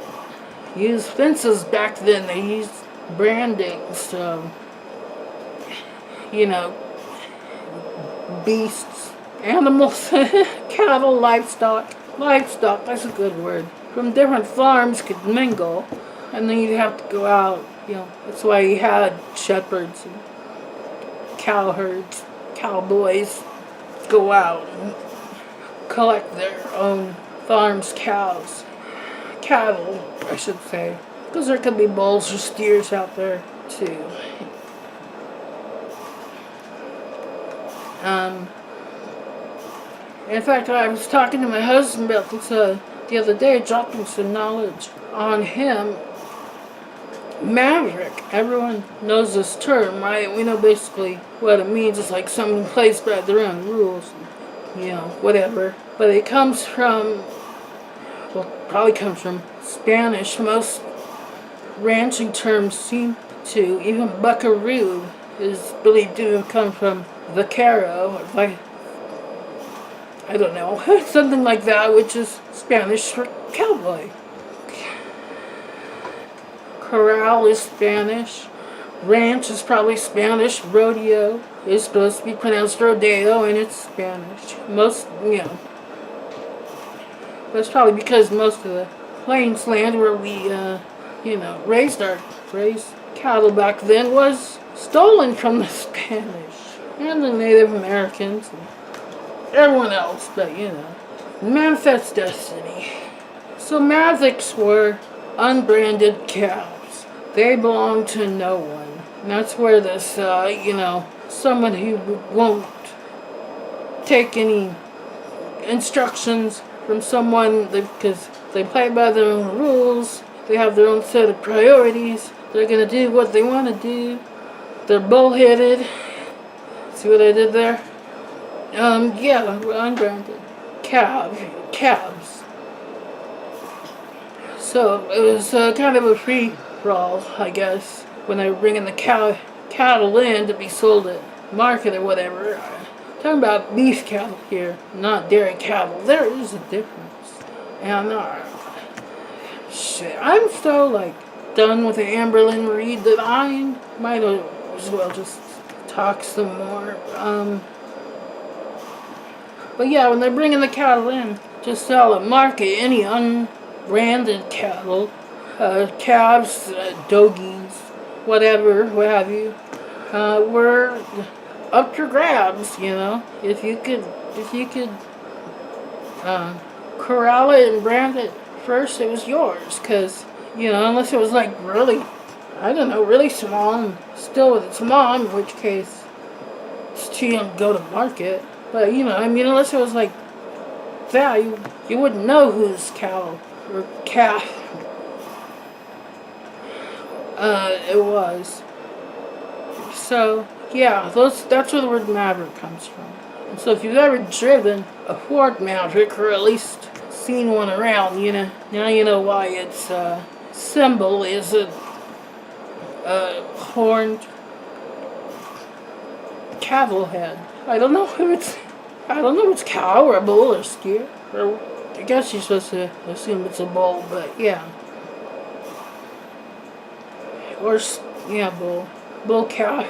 use fences back then. They used branding, so, beasts, animals, cattle, livestock, that's a good word, from different farms could mingle, and then you'd have to go out, that's why you had shepherds and cow herds, cowboys go out and collect their own farm's cattle, I should say, because there could be bulls or steers out there too. In fact, I was talking to my husband about this the other day, dropping some knowledge on him. Maverick. Everyone knows this term, right? We know basically what it means. It's like someone who plays by their own rules, whatever. But it comes from, probably comes from Spanish. Most ranching terms seem to, even buckaroo is believed to come from vaquero, like, I don't know, something like that, which is Spanish for cowboy. Corral is Spanish. Ranch is probably Spanish. Rodeo is supposed to be pronounced rodeo, and it's Spanish. That's probably because most of the plains land where we, raised cattle back then was stolen from the Spanish and the Native Americans and everyone else, but manifest destiny. So Mavics were unbranded cows. They belong to no one. And that's where this, someone who won't take any instructions from someone because they play by their own rules, they have their own set of priorities, they're going to do what they want to do, they're bullheaded. See what I did there? Unbranded. Calves. So it was kind of a free for all, I guess, when they were bringing the cattle in to be sold at market or whatever. Talking about beef cattle here, not dairy cattle. There is a difference. And I'm so done with the Amberlynn Reid that I might as well just talk some more. But yeah, when they're bringing the cattle in to sell at market, any unbranded cattle, calves, doggies, whatever, what have you, were up for grabs. If you could corral it and brand it first, it was yours. Because unless it was really, I don't know, really small and still with its mom, in which case it's too young to go to market. But unless it was like that, you wouldn't know whose cow or calf it was. So yeah, that's where the word maverick comes from. And so if you've ever driven a Ford Maverick, or at least seen one around, now you know why its symbol is a horned cattle head. I don't know if it's cow or a bull or steer. Or I guess you're supposed to assume it's a bull, but yeah. Or bull cow.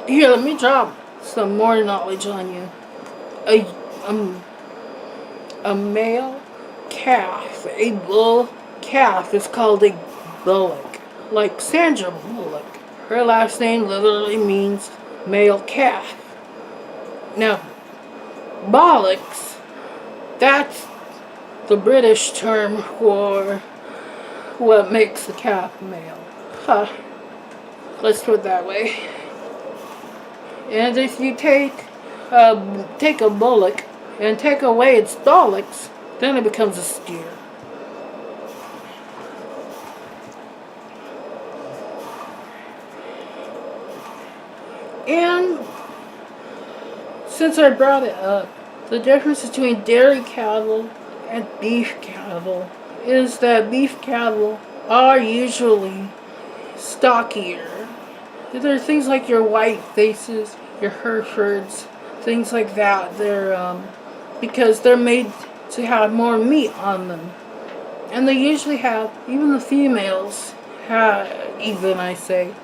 Here, let me drop some more knowledge on you. A male calf, a bull calf, is called a bullock. Like Sandra Bullock. Her last name literally means male calf. Now, bollocks, that's the British term for what makes the calf male. Let's put it that way. And if you take a bullock and take away its bollocks, then it becomes a steer. And since I brought it up, the difference between dairy cattle and beef cattle is that beef cattle are usually stockier. There are things like your white faces, your Herefords, things like that. They're because they're made to have more meat on them, and they usually have, even the females have,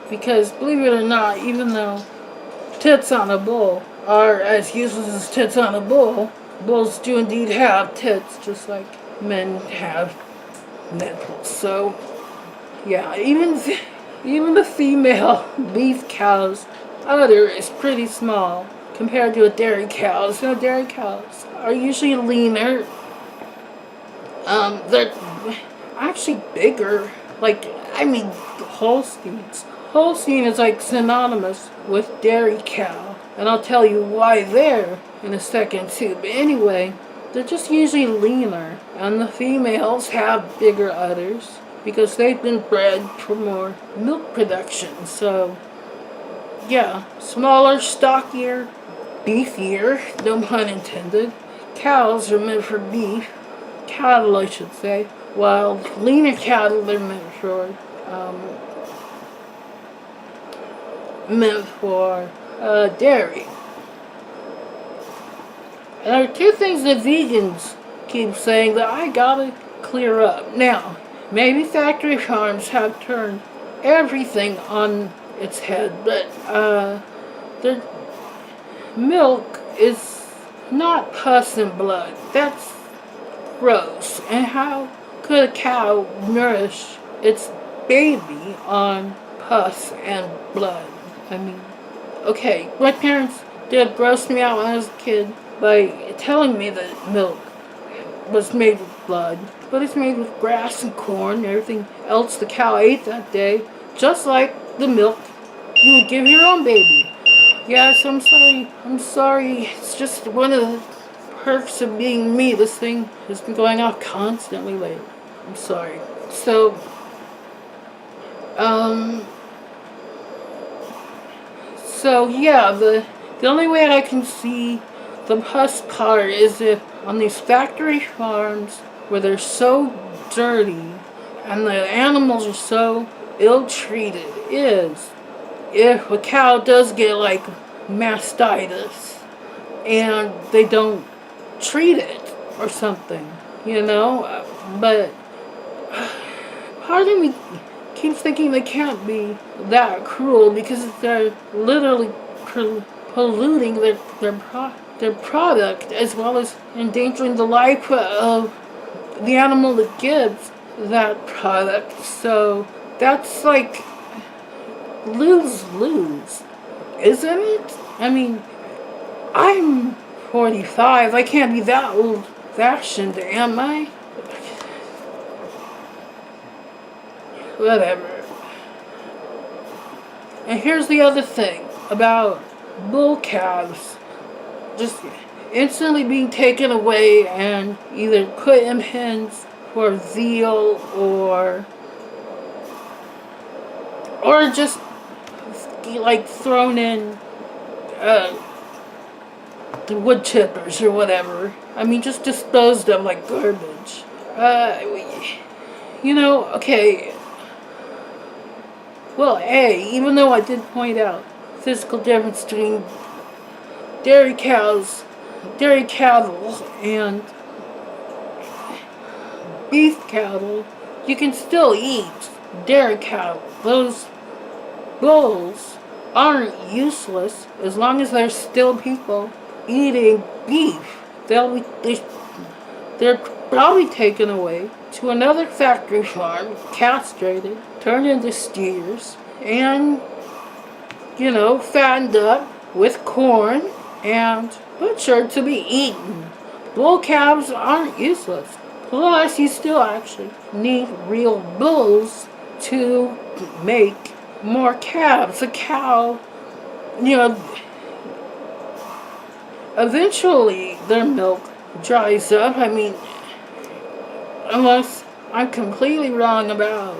because believe it or not, even though tits on a bull are as useless as tits on a bull, bulls do indeed have tits, just like men have nipples. So yeah, even the female beef cow's udder is pretty small compared to a dairy cow's. Dairy cows are usually leaner. They're actually bigger. Holsteins. Holstein is synonymous with dairy cow, and I'll tell you why there in a second too. But anyway, they're just usually leaner, and the females have bigger udders. because they've been bred for more milk production. So, yeah, smaller, stockier, beefier, no pun intended. Cows are meant for beef, cattle I should say, while leaner cattle are meant for dairy. And there are two things that vegans keep saying that I gotta clear up. Now, maybe factory farms have turned everything on its head, but their milk is not pus and blood. That's gross. And how could a cow nourish its baby on pus and blood? I mean, okay, my parents did gross me out when I was a kid by telling me that milk was made with blood, but it's made with grass and corn and everything else the cow ate that day, just like the milk you would give your own baby. Yes, I'm sorry, it's just one of the perks of being me. This thing has been going off constantly lately. I'm sorry. So, yeah, the only way I can see the pus part is if on these factory farms where they're so dirty and the animals are so ill-treated is if a cow does get like mastitis and they don't treat it or something, you know? But part of me keeps thinking they can't be that cruel because they're literally polluting their product as well as endangering the life of the animal that gives that product. So that's like lose-lose, isn't it? I mean, I'm 45. I can't be that old-fashioned, am I? Whatever. And here's the other thing about bull calves just instantly being taken away and either put in pens for veal or just like thrown in the wood chippers or whatever. I mean, just disposed of like garbage. You know, okay. Well, even though I did point out physical difference between dairy cattle, and beef cattle, you can still eat dairy cattle. Those bulls aren't useless as long as there's still people eating beef. They're probably taken away to another factory farm, castrated, turned into steers, and, you know, fattened up with corn and butchered to be eaten. Bull calves aren't useless. Plus, you still actually need real bulls to make more calves. A cow, you know, eventually their milk dries up. I mean, unless I'm completely wrong about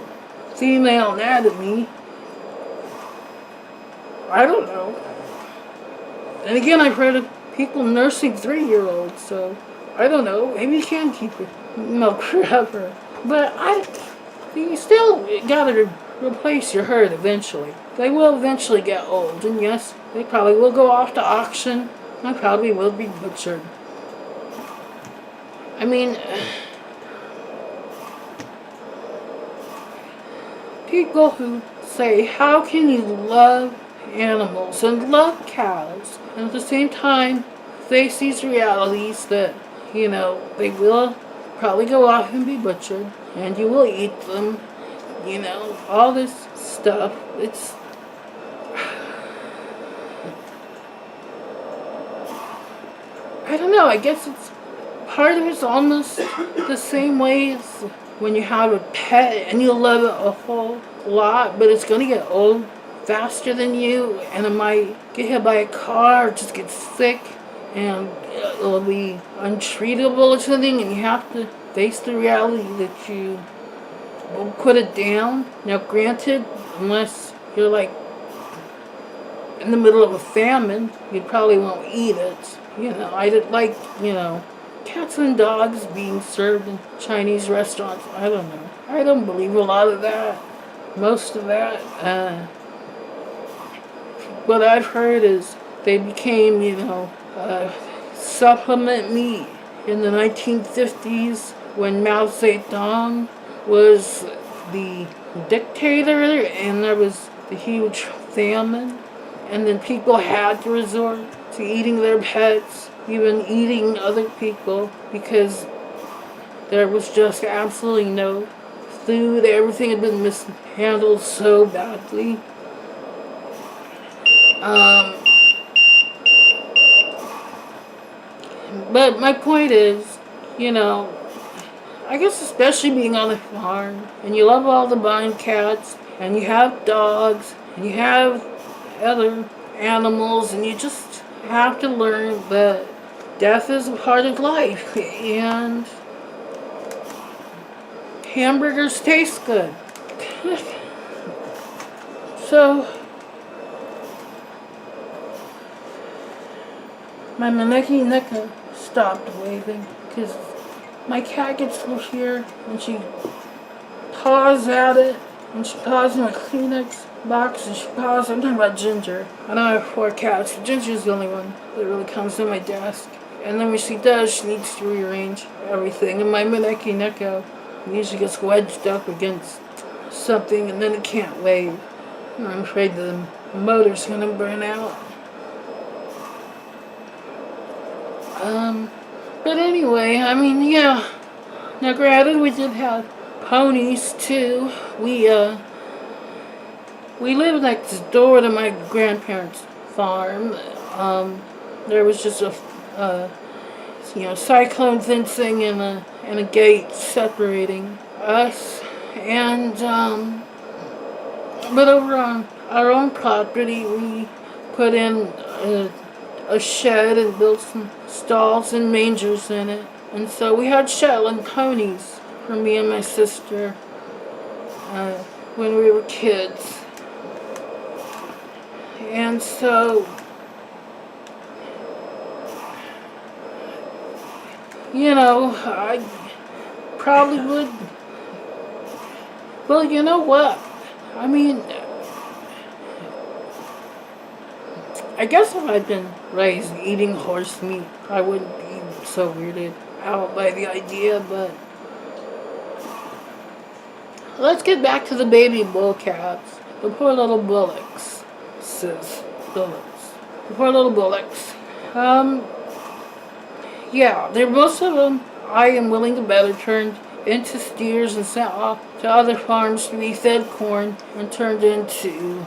female anatomy, I don't know. And again, I've heard of people nursing 3-year-olds, so I don't know. Maybe you can keep your milk forever. But you still gotta replace your herd eventually. They will eventually get old, and yes, they probably will go off to auction. They probably will be butchered. I mean, people who say, how can you love animals and love cows and at the same time face these realities that, you know, they will probably go off and be butchered and you will eat them, you know, all this stuff. It's I don't know, I guess it's part of it's almost the same way as when you have a pet and you love it a whole lot, but it's gonna get old faster than you, and it might get hit by a car or just get sick, and it'll be untreatable or something, and you have to face the reality that you will put it down. Now, granted, unless you're like in the middle of a famine, you probably won't eat it. I did like, cats and dogs being served in Chinese restaurants. I don't know. I don't believe a lot of that. Most of that. What I've heard is they became, supplement meat in the 1950s when Mao Zedong was the dictator and there was the huge famine. And then people had to resort to eating their pets, even eating other people, because there was just absolutely no food. Everything had been mishandled so badly. But my point is, I guess especially being on a farm, and you love all the buying cats, and you have dogs, and you have other animals, and you just have to learn that death is a part of life, and hamburgers taste good. So, my Maneki Nika stopped waving because my cat gets close here and she paws at it, and she paws in my Kleenex box, and she paws. I'm talking about Ginger. I don't have 4 cats. Ginger's the only one that really comes to my desk. And then when she does, she needs to rearrange everything. And my Maneki Neko usually gets wedged up against something, and then it can't wave. And I'm afraid the motor's gonna burn out. But anyway, yeah. Now granted, we did have ponies too. We lived next door to my grandparents' farm. There was just a cyclone fencing and a gate separating us. And but over on our own property, we put in a shed and built some stalls and mangers in it. And so we had Shetland ponies for me and my sister when we were kids. And so, I probably would. Well, you know what? I guess if I'd been raised eating horse meat, I wouldn't be so weirded out by the idea, but let's get back to the baby bull calves. The poor little bullocks, sis. Bullocks. The poor little bullocks. Yeah, they're most of them, I am willing to bet, are turned into steers and sent off to other farms to be fed corn and turned into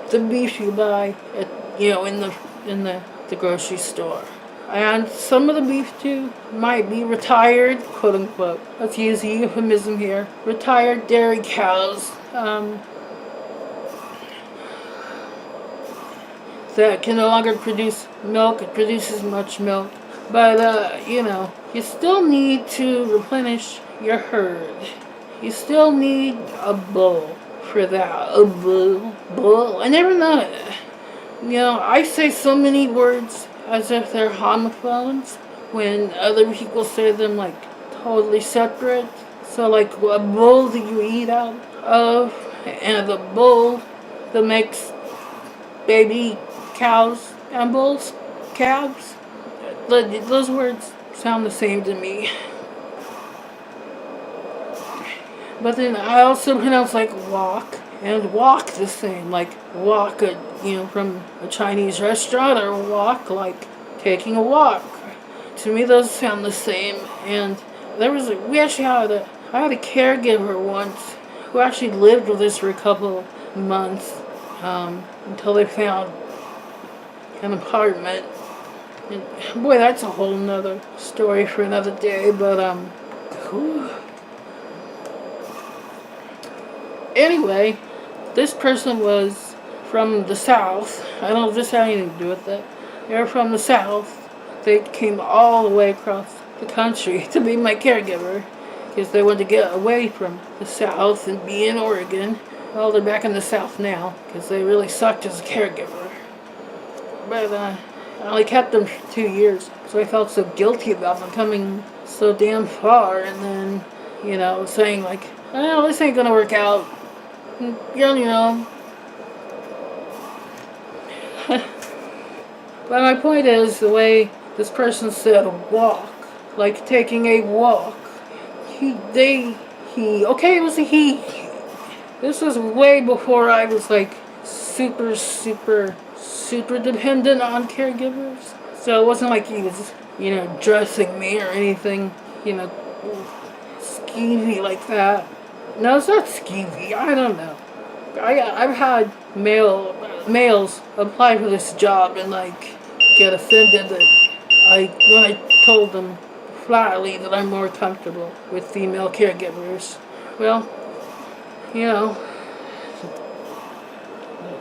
the beef you buy at in the grocery store. And some of the beef too might be retired, quote unquote, let's use a euphemism here, retired dairy cows that can no longer produce milk. It produces much milk, but you still need to replenish your herd. You still need a bull for that. A bull. I never know. I say so many words as if they're homophones when other people say them like totally separate. So like a bull that you eat out of, and the bull that makes baby cows and bulls, calves. Those words sound the same to me. But then I also pronounce like walk and walk the same, like walk from a Chinese restaurant, or walk like taking a walk. To me, those sound the same. And I had a caregiver once who actually lived with us for a couple of months until they found an apartment. And boy, that's a whole nother story for another day. But whew. Anyway, this person was from the South. I don't know if this had anything to do with it. They were from the South. They came all the way across the country to be my caregiver. because they wanted to get away from the South and be in Oregon. Well, they're back in the South now because they really sucked as a caregiver. But I only kept them for 2 years, so I felt so guilty about them coming so damn far, and then, saying like, oh, this ain't gonna work out. You know. But my point is, the way this person said walk, like taking a walk, it was a he. This was way before I was like super, super, super dependent on caregivers. So it wasn't like he was, dressing me or anything, skeevy like that. No, it's not skeevy. I don't know. I've had males apply for this job and like get offended that when I told them flatly that I'm more comfortable with female caregivers. Well,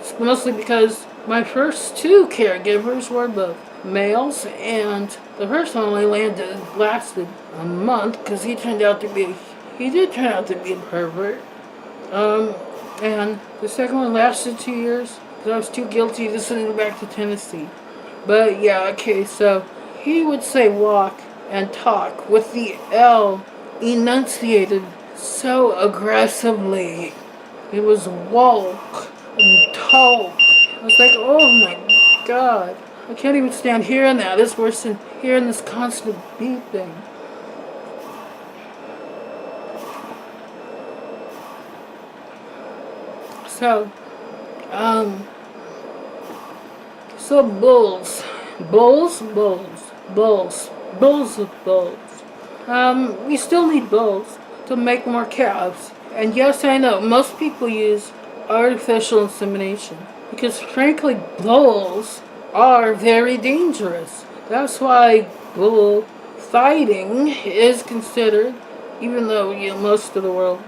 it's mostly because my first 2 caregivers were both males, and the first one only lasted a month because he did turn out to be a pervert. And the second one lasted 2 years because I was too guilty to send him back to Tennessee. But yeah, okay, so he would say walk and talk with the L enunciated so aggressively. It was walk and talk. I was like, oh my god. I can't even stand hearing that. It's worse than hearing this constant beeping. So, bulls. We still need bulls to make more calves. And yes, I know, most people use artificial insemination because frankly, bulls are very dangerous. That's why bull fighting is considered, even though most of the world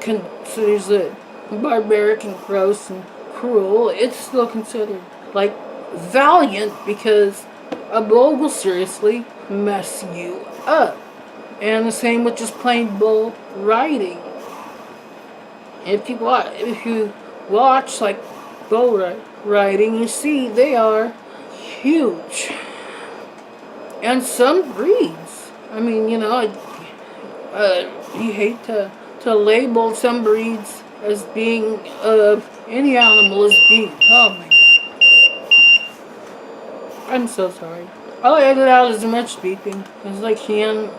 considers it barbaric and gross and cruel, it's still considered like valiant because a bull will seriously mess you up. And the same with just plain bull riding. If you watch like bull riding, you see they are huge. And some breeds, I mean, you hate to label some breeds as being any animal as being. Oh my god! I'm so sorry. I'll edit out as much beeping as I can.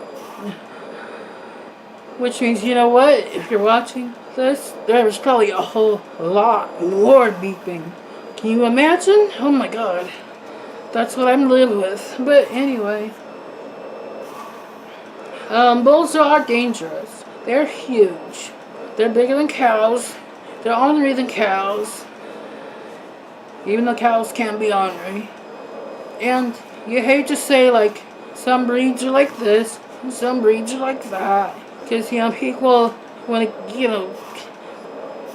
Which means, you know what? If you're watching this, there's probably a whole lot more beeping. Can you imagine? Oh my god. That's what I'm living with. But anyway. Bulls are dangerous. They're huge. They're bigger than cows. They're ornery than cows. Even though cows can be ornery. And you hate to say, like, some breeds are like this, and some breeds are like that. Because, people want to,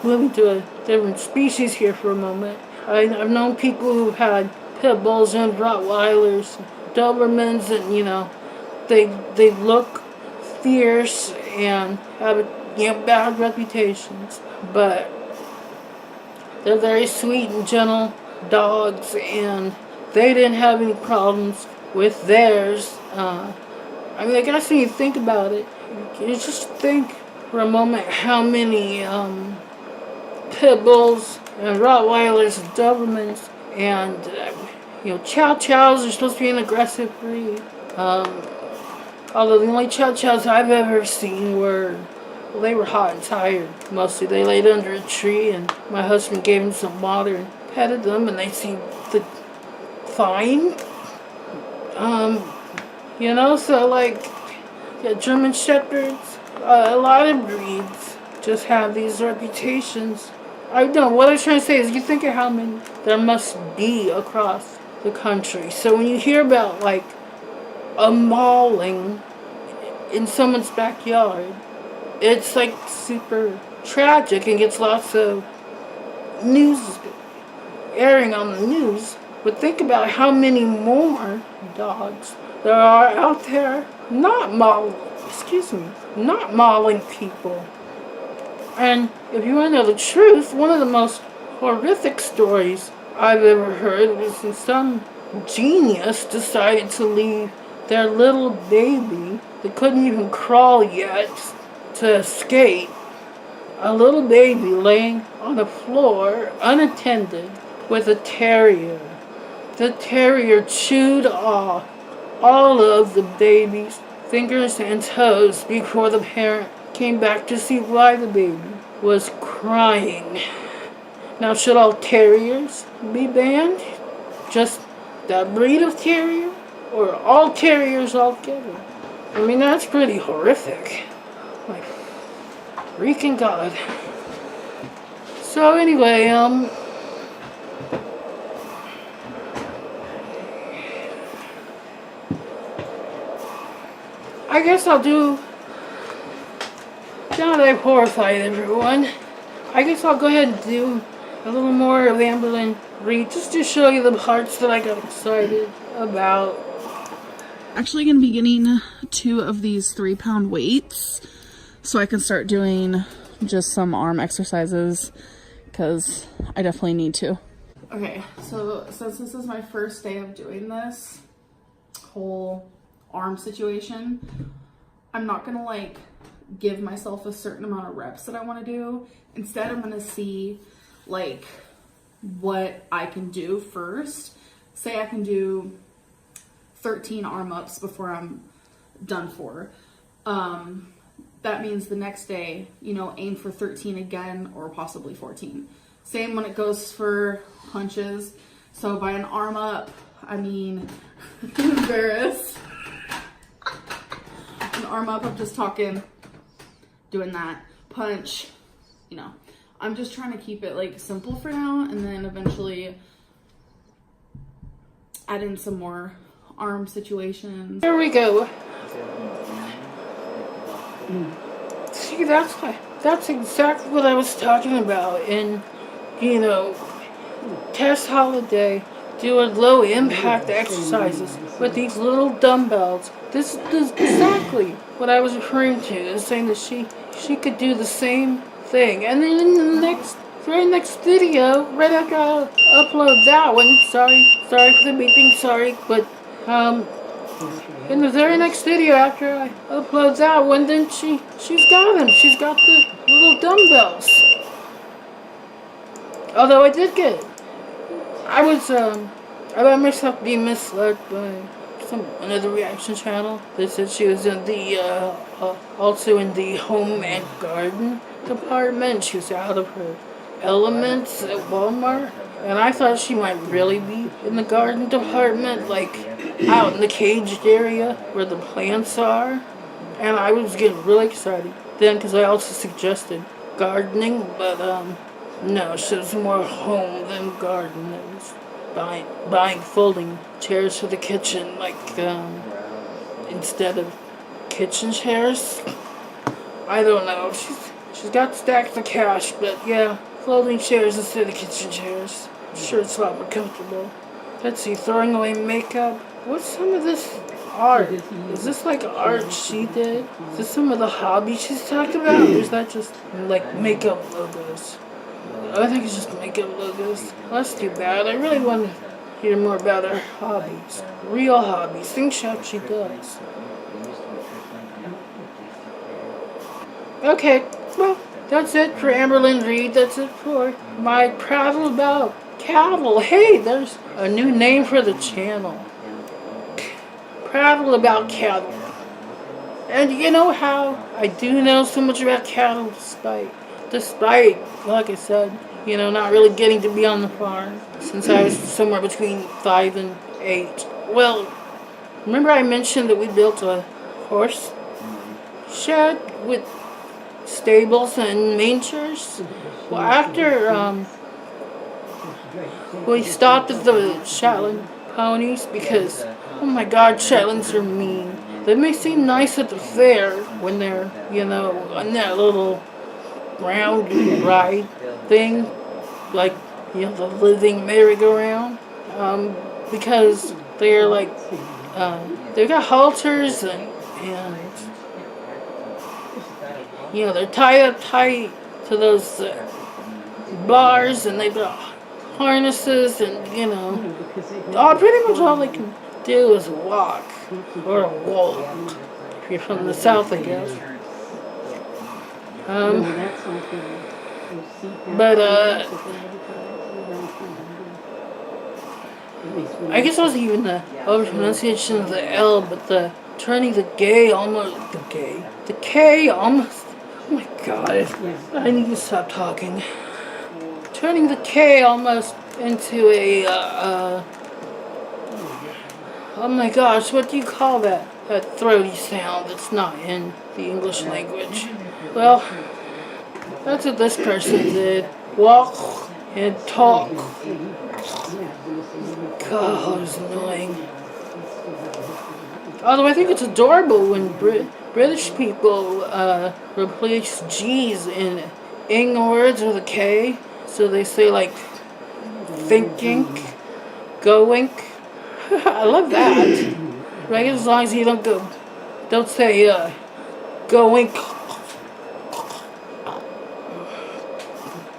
move into a different species here for a moment. I've known people who've had pit bulls and Rottweilers, Dobermans, and, they look fierce and have, bad reputations. But they're very sweet and gentle dogs, and they didn't have any problems with theirs. I guess when you think about it, you just think for a moment how many pit bulls and Rottweilers and Dobermans and Chow Chows are supposed to be an aggressive breed. Although the only Chow Chows I've ever seen they were hot and tired. Mostly they laid under a tree and my husband gave them some water and petted them and they seemed fine. So like German Shepherds, a lot of breeds just have these reputations. I know, what I'm trying to say is you think of how many there must be across the country. So when you hear about like a mauling in someone's backyard, it's like super tragic and gets lots of news airing on the news. But think about how many more dogs there are out there not mauled. excuse me, not mauling people. And if you want to know the truth, one of the most horrific stories I've ever heard was when some genius decided to leave their little baby that couldn't even crawl yet to escape. A little baby laying on the floor unattended with a terrier. The terrier chewed off all of the baby's fingers and toes before the parent came back to see why the baby was crying. Now, should all terriers be banned? Just that breed of terrier? Or all terriers altogether? I mean, that's pretty horrific. Like, freaking God. So anyway, I guess I'll do, now that I've horrified everyone, I guess I'll go ahead and do a little more of Amberlynn Reid just to show you the parts that I got excited about. Actually going to be getting 2 of these 3-pound weights so I can start doing just some arm exercises because I definitely need to. Okay, so since this is my first day of doing this whole arm situation, I'm not gonna like give myself a certain amount of reps that I want to do. Instead, I'm gonna see like what I can do first. Say I can do 13 arm ups before I'm done for. That means the next day, you know, aim for 13 again or possibly 14. Same when it goes for punches. So by an arm up, I mean, embarrassed. An arm up, I'm just talking, doing that. Punch, you know. I'm just trying to keep it like simple for now and then eventually add in some more arm situations. There we go. See, that's exactly what I was talking about. And, you know, test holiday, doing low impact exercises with these little dumbbells. This is exactly what I was referring to, is saying that she could do the same thing. And then in the very next video, right after I upload that one, sorry for the beeping, sorry, but in the very next video after I upload that one, then she's got them. She's got the little dumbbells. Although I let myself be misled by another reaction channel that said she was in the also in the home and garden department. She was out of her elements at Walmart, and I thought she might really be in the garden department, like out in the caged area where the plants are. And I was getting really excited then because I also suggested gardening, but no, she was more home than garden. It was buying folding chairs for the kitchen, like instead of kitchen chairs. I don't know. She's got stacks of cash, but yeah, folding chairs instead of kitchen chairs. I'm sure it's a lot more comfortable. Let's see, throwing away makeup. What's some of this art? Is this like art she did? Is this some of the hobbies she's talked about? Or is that just like makeup logos? I think it's just makeup logos. Well, that's too bad. I really want to hear more about her hobbies. Real hobbies. Things she does. Okay, well, that's it for Amberlynn Reid. That's it for my prattle about cattle. Hey, there's a new name for the channel. Prattle about cattle. And you know how I do know so much about cattle despite, like I said, you know, not really getting to be on the farm since I was somewhere between 5 and 8. Well, remember I mentioned that we built a horse shed with stables and mangers? Well, after we stopped at the Shetland ponies because, oh my God, Shetlands are mean. They may seem nice at the fair when they're, you know, on that little round ride thing, like, you know, the living merry-go-round, because they're like, they've got halters and You know, they're tied up tight to those bars, and they've got harnesses, and you know, pretty much all they can do is walk or walk. If you're from the south, I guess. But I guess it wasn't even the over-pronunciation of the L, but the turning the K almost, oh my god, I need to stop talking. Turning the K almost into a, oh my gosh, what do you call that? That throaty sound that's not in the English language. Well, that's what this person did. Walk and talk. God, it was annoying. Although I think it's adorable when British people replace G's in ing words with a K. So they say like thinking, going. I love that. Right, as long as you don't say going.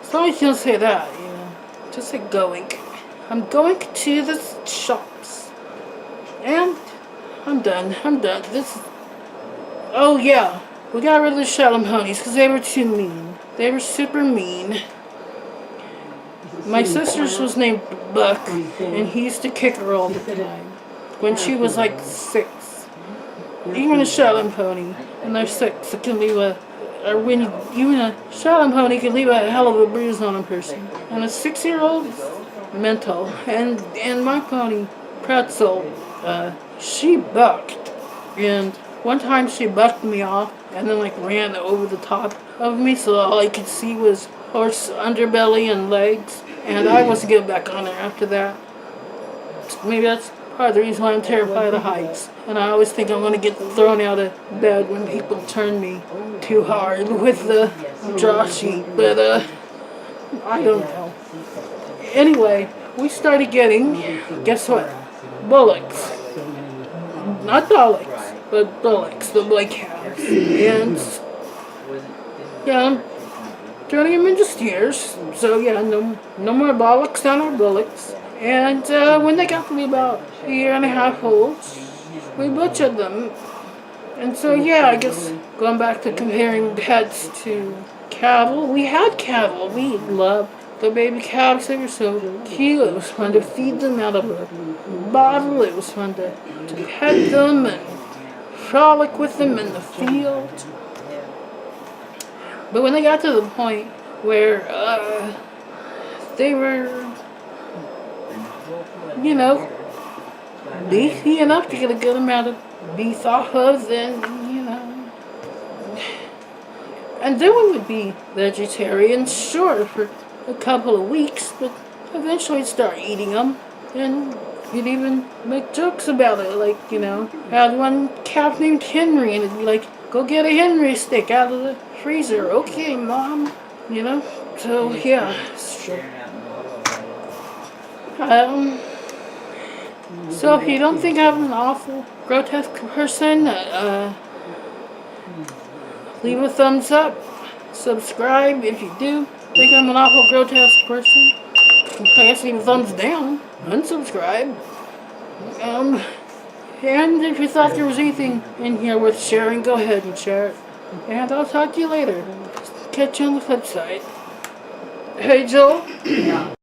As long as you don't say that, you know, just say going. I'm going to the shops, and I'm done. Oh yeah, we got rid of the Shetland ponies because they were too mean. They were super mean. My sister's was named Buck, and he used to kick her all the time when she was like 6. Even a Shetland pony, and they're 6, it can leave even a Shetland pony can leave a hell of a bruise on a person. And a 6-year-old, mental. And my pony, Pretzel, she bucked. And one time she bucked me off, and then like ran over the top of me, so all I could see was horse underbelly and legs. And I wasn't getting back on her after that. Maybe that's part of the reason why I'm terrified of heights. And I always think I'm going to get thrown out of bed when people turn me too hard with the draw sheet. But, I don't know. Anyway, we started getting, guess what? Bullocks. Not bullocks, but bullocks, the black calves. And, yeah, I'm turning them into steers. So, yeah, no more bullocks on our bullocks. And when they got to be about a year and a half old, we butchered them. And so, yeah, I guess going back to comparing pets to cattle, we had cattle. We loved the baby calves. They were so cute. It was fun to feed them out of a bottle. It was fun to pet them and frolic with them in the field. But when they got to the point where they were, you know, beefy enough to get a good amount of beef off of, then, you know. And then we would be vegetarian, sure, for a couple of weeks, but eventually we'd start eating them. And you'd even make jokes about it, like, you know, I had one calf named Henry, and it'd be like, go get a Henry stick out of the freezer. Okay, Mom. You know? So, yeah. So if you don't think I'm an awful, grotesque person, leave a thumbs up. Subscribe if you do think I'm an awful, grotesque person. I guess leave a thumbs down. Unsubscribe. And if you thought there was anything in here worth sharing, go ahead and share it. And I'll talk to you later. Catch you on the flip side. Hey, Joel.